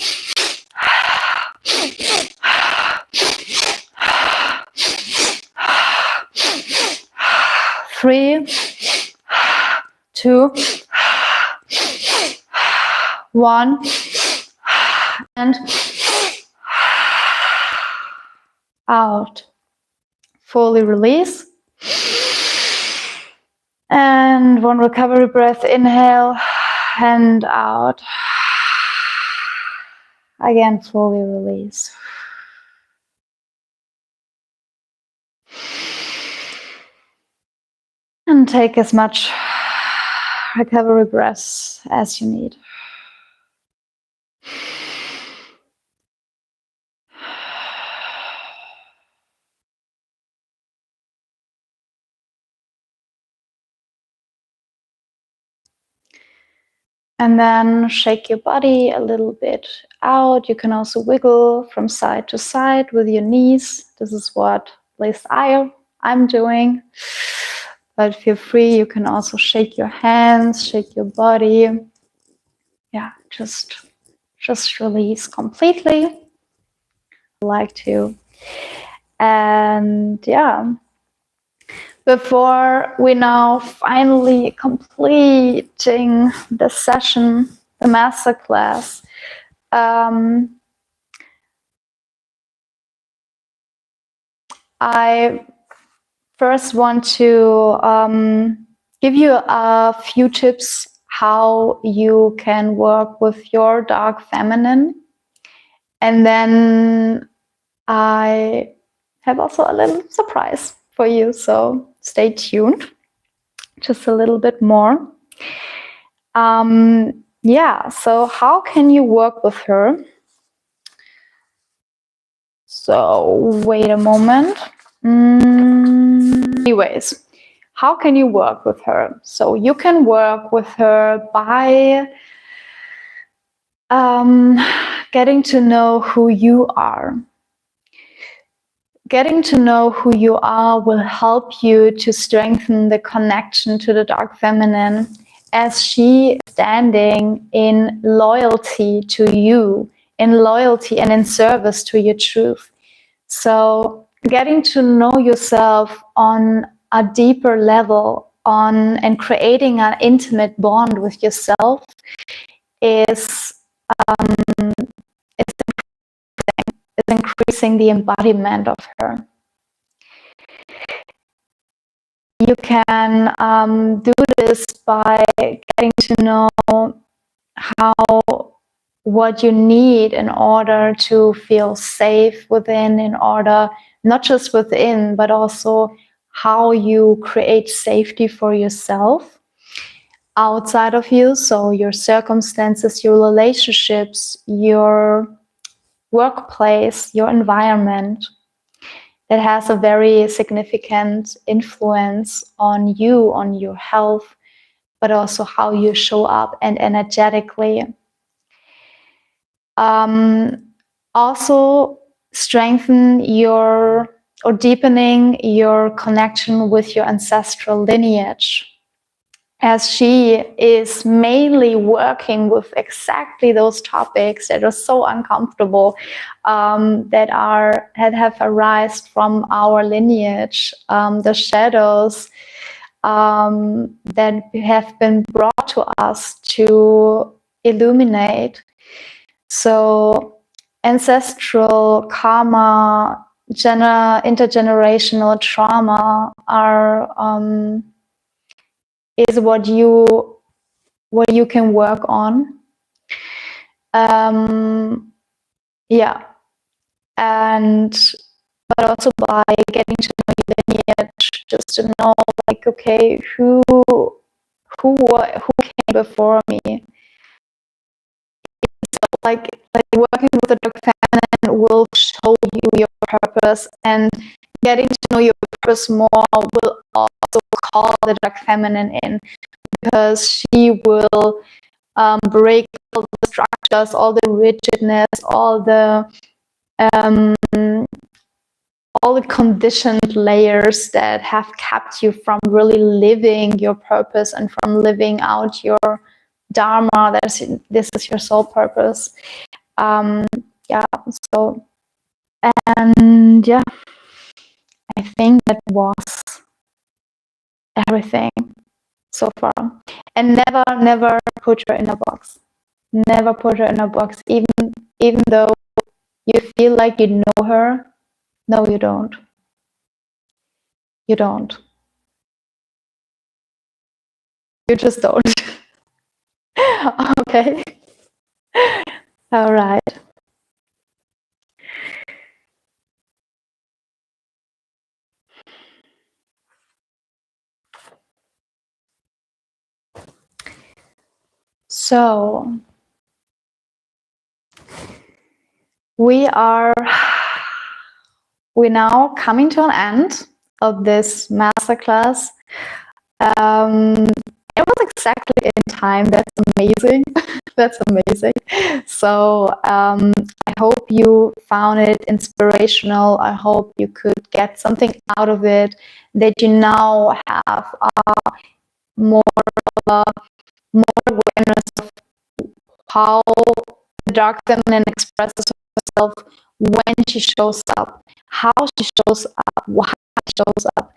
3, 2, 1, and out. Fully release. And 1 recovery breath, inhale and out. Again, fully release. And take as much recovery breaths as you need. And then shake your body a little bit out. You can also wiggle from side to side with your knees. This is what at least I'm doing. But feel free, you can also shake your hands, shake your body. Yeah, just release completely. I like to. And yeah, before we now finally completing the session, the masterclass, I first want to give you a few tips how you can work with your dark feminine. And then I have also a little surprise for you, so stay tuned just a little bit more. Yeah, so how can you work with her? So wait a moment. Anyways, how can you work with her? So you can work with her by getting to know who you are. Getting to know who you are will help you to strengthen the connection to the dark feminine, as she is standing in loyalty to you, in loyalty and in service to your truth. So getting to know yourself on a deeper level, and creating an intimate bond with yourself is increasing the embodiment of her. You can do this by getting to know what you need in order to feel safe within, in order not just within, but also how you create safety for yourself outside of you. So your circumstances, your relationships, your workplace, your environment, that has a very significant influence on you, on your health, but also how you show up and energetically. Also strengthen or deepening your connection with your ancestral lineage, as she is mainly working with exactly those topics that are so uncomfortable, that have arisen from our lineage, the shadows that have been brought to us to illuminate. So ancestral karma, intergenerational trauma is what you can work on. Yeah, but also by getting to know your lineage, just to know, like, okay, who came before me. So like working with the dark feminine will show you your purpose, and getting to know your purpose more will also call the dark feminine in, because she will break all the structures, all the rigidness, all the conditioned layers that have kept you from really living your purpose and from living out your dharma. This is your soul purpose. Yeah. So, and yeah, I think that was everything so far. And never put her in a box. Never put her in a box, even though you feel like you know her. No, you don't. You don't. You just don't. Okay. All right. So we're now coming to an end of this masterclass. It was exactly in time. That's amazing. That's amazing. So I hope you found it inspirational. I hope you could get something out of it, that you now have more awareness of how the dark feminine expresses herself when she shows up, how she shows up, why she shows up,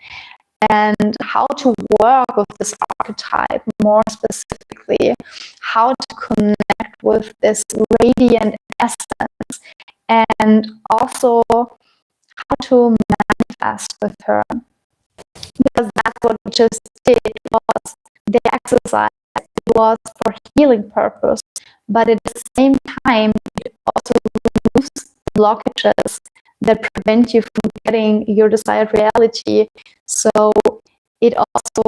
and how to work with this archetype more specifically, how to connect with this radiant essence, and also how to manifest with her. Because that's what we just did. It was the exercise. It was for healing purpose, but at the same time, it also removes blockages that prevent you from getting your desired reality. So it also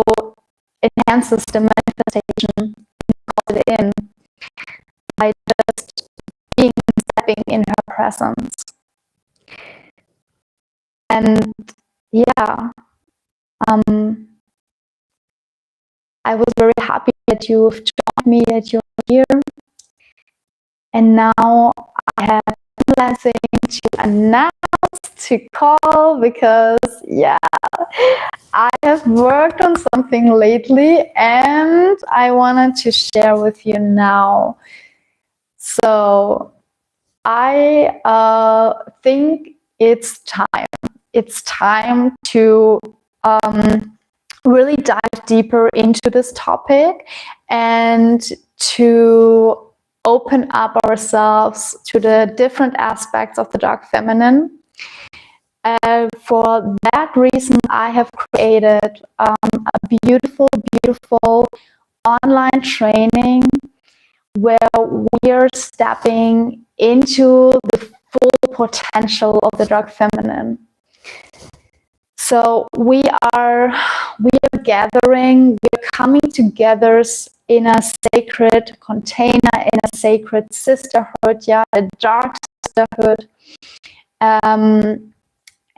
enhances the manifestation and calls it in by just stepping in her presence. And yeah, I was very happy that you've joined me, that you're here. And now I have a blessing to announce, to call, because yeah, I have worked on something lately and I wanted to share with you now. So I think it's time. It's time to really dive deeper into this topic and to open up ourselves to the different aspects of the dark feminine. For that reason, I have created a beautiful, beautiful online training where we are stepping into the full potential of the dark feminine. So we are gathering, we're coming together in a sacred container, in a sacred sisterhood, yeah, a dark sisterhood.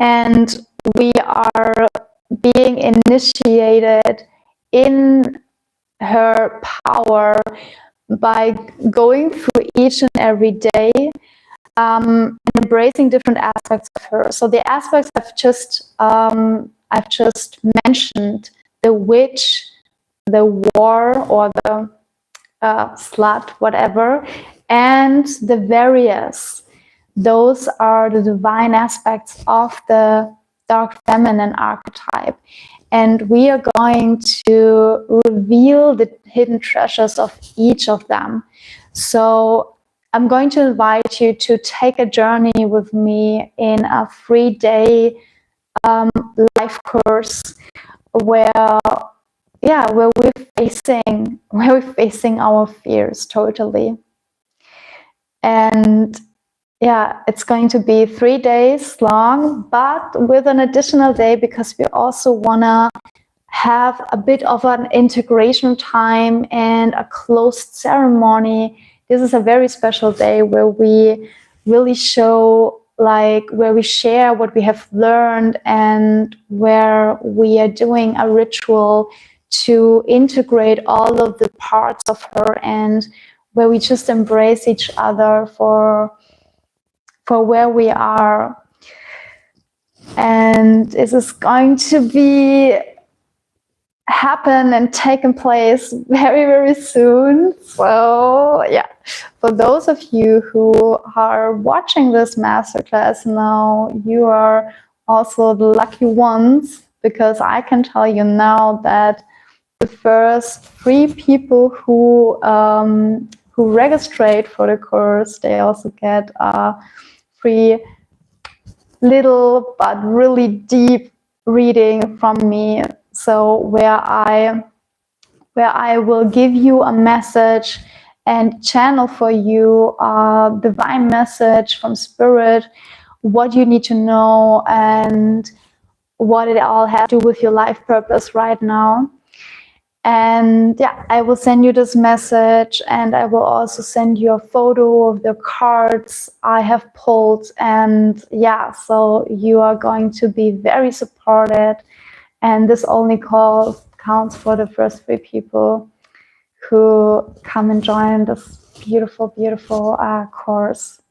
And we are being initiated in her power by going through each and every day, and embracing different aspects of her. So the aspects I've just mentioned, the witch, the war, or the slut, whatever, and the various. Those are the divine aspects of the dark feminine archetype. And we are going to reveal the hidden treasures of each of them. So I'm going to invite you to take a journey with me in a 3-day live course where we're facing our fears totally. And yeah, it's going to be 3 days long, but with an additional day because we also want to have a bit of an integration time and a closed ceremony. This is a very special day where we really show, where we share what we have learned and where we are doing a ritual to integrate all of the parts of her and where we just embrace each other for where we are. And this is going to be happen and taken place very, very soon. So yeah, for those of you who are watching this masterclass now, you are also the lucky ones, because I can tell you now that the first 3 people who registrate for the course, they also get a free little but really deep reading from me. So where I will give you a message and channel for you a divine message from spirit, what you need to know and what it all has to do with your life purpose right now. And yeah, I will send you this message, and I will also send you a photo of the cards I have pulled. And yeah, so you are going to be very supported. And this only counts for the first 3 people who come and join this beautiful, beautiful course.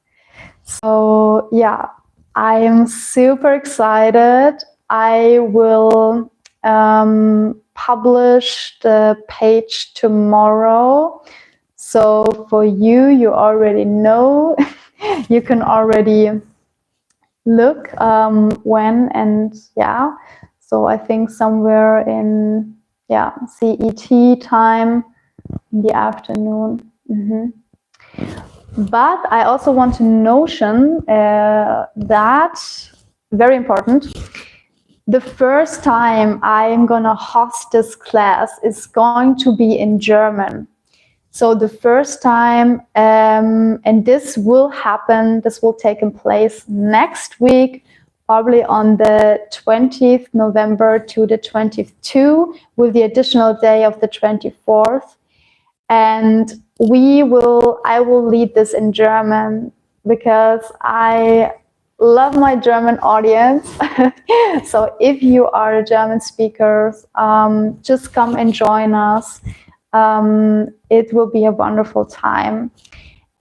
So yeah, I am super excited. I will publish the page tomorrow. So for you already know, you can already look when, and yeah. So I think somewhere in CET time in the afternoon. But I also want to notion that, very important, the first time I'm gonna host this class is going to be in German. So the first time, and this will take place next week, probably on the 20th November to the 22nd, with the additional day of the 24th. And I will lead this in German because I love my German audience. So if you are a German speaker, just come and join us. It will be a wonderful time.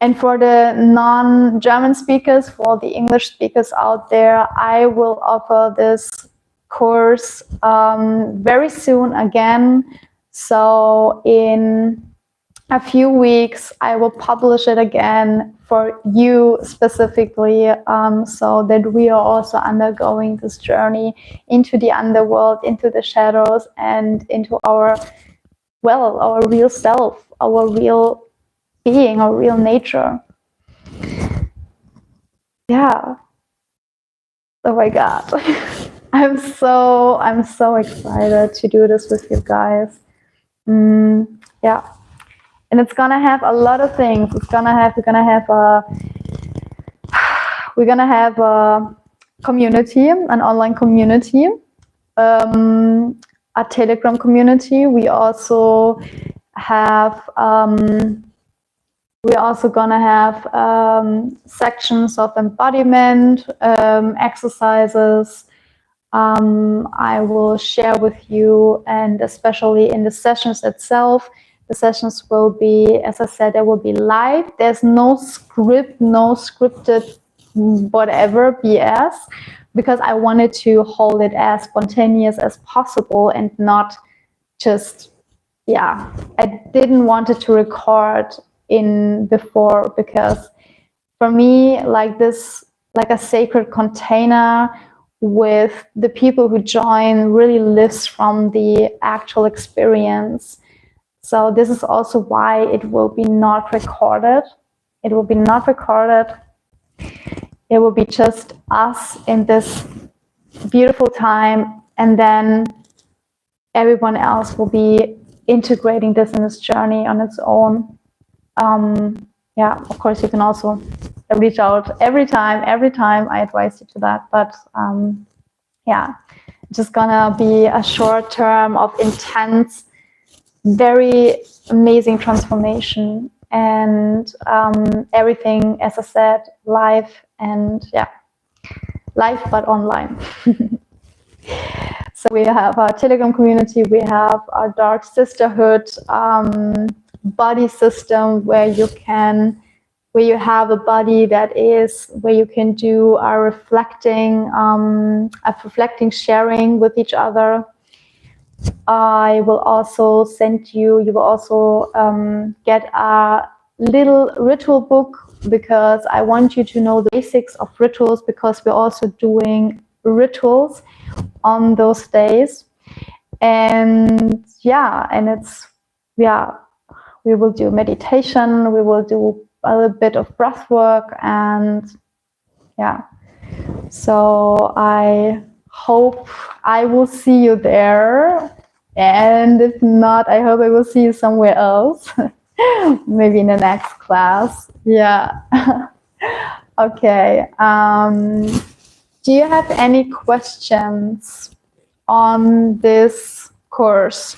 And for the non-German speakers, for the English speakers out there, I will offer this course very soon again. So in a few weeks, I will publish it again for you specifically, so that we are also undergoing this journey into the underworld, into the shadows, and into our real self, our real being, our real nature. Yeah. Oh my God. I'm so excited to do this with you guys. Yeah. And it's gonna have a lot of things. We're gonna have a community, an online community, a Telegram community. We also have we're also gonna have sections of embodiment, exercises. I will share with you, and especially in the sessions itself, the sessions will be, as I said, they will be live. There's no script, no scripted whatever BS, because I wanted to hold it as spontaneous as possible and not just, yeah, I didn't want it to record in before, because for me, like this, like a sacred container with the people who join really lives from the actual experience. So this is also why it will be not recorded. It will be not recorded. It will be just us in this beautiful time, and then everyone else will be integrating this in this journey on its own. Yeah, of course, you can also reach out every time I advise you to that. But yeah, just gonna be a short term of intense, very amazing transformation, and everything, as I said, live, and yeah, live but online. So we have our Telegram community, we have our Dark Sisterhood body system, where you have a body that is where you can do a reflecting sharing with each other. I will also send you will also get a little ritual book, because I want you to know the basics of rituals, because we're also doing rituals on those days. And yeah, and it's, yeah, we will do meditation, we will do a little bit of breath work, and yeah, so I hope I will see you there, and if not, I hope I will see you somewhere else. Maybe in the next class. Yeah. Okay. Do you have any questions on this course?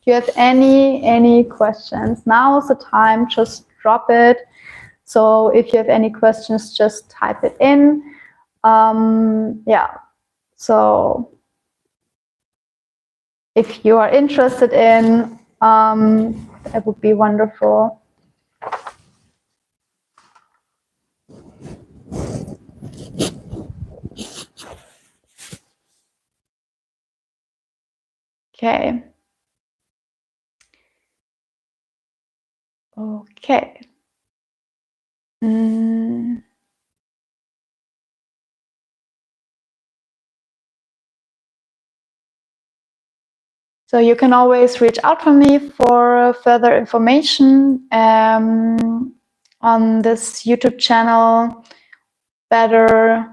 Do you have any questions? Now is the time, just drop it. So if you have any questions, just type it in. Yeah, so if you are interested in, it would be wonderful. Okay. Okay. So you can always reach out to me for further information on this YouTube channel, better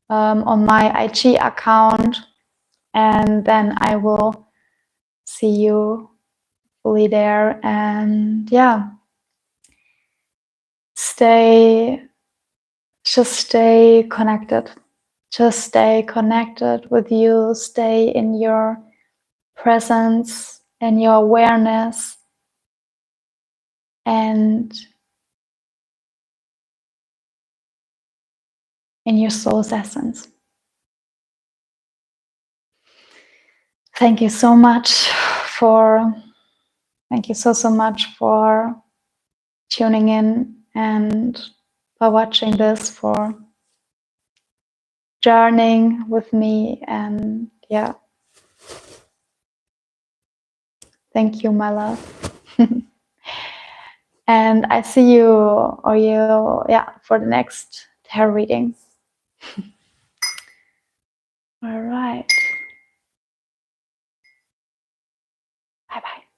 on my IG account, and then I will see you fully there. And yeah, just stay connected. Just stay connected with you, stay in your presence and your awareness, and in your soul's essence. Thank you so much thank you so much for tuning in and for watching this, for journeying with me. And yeah, thank you, my love. And I see you, for the next tarot reading. All right.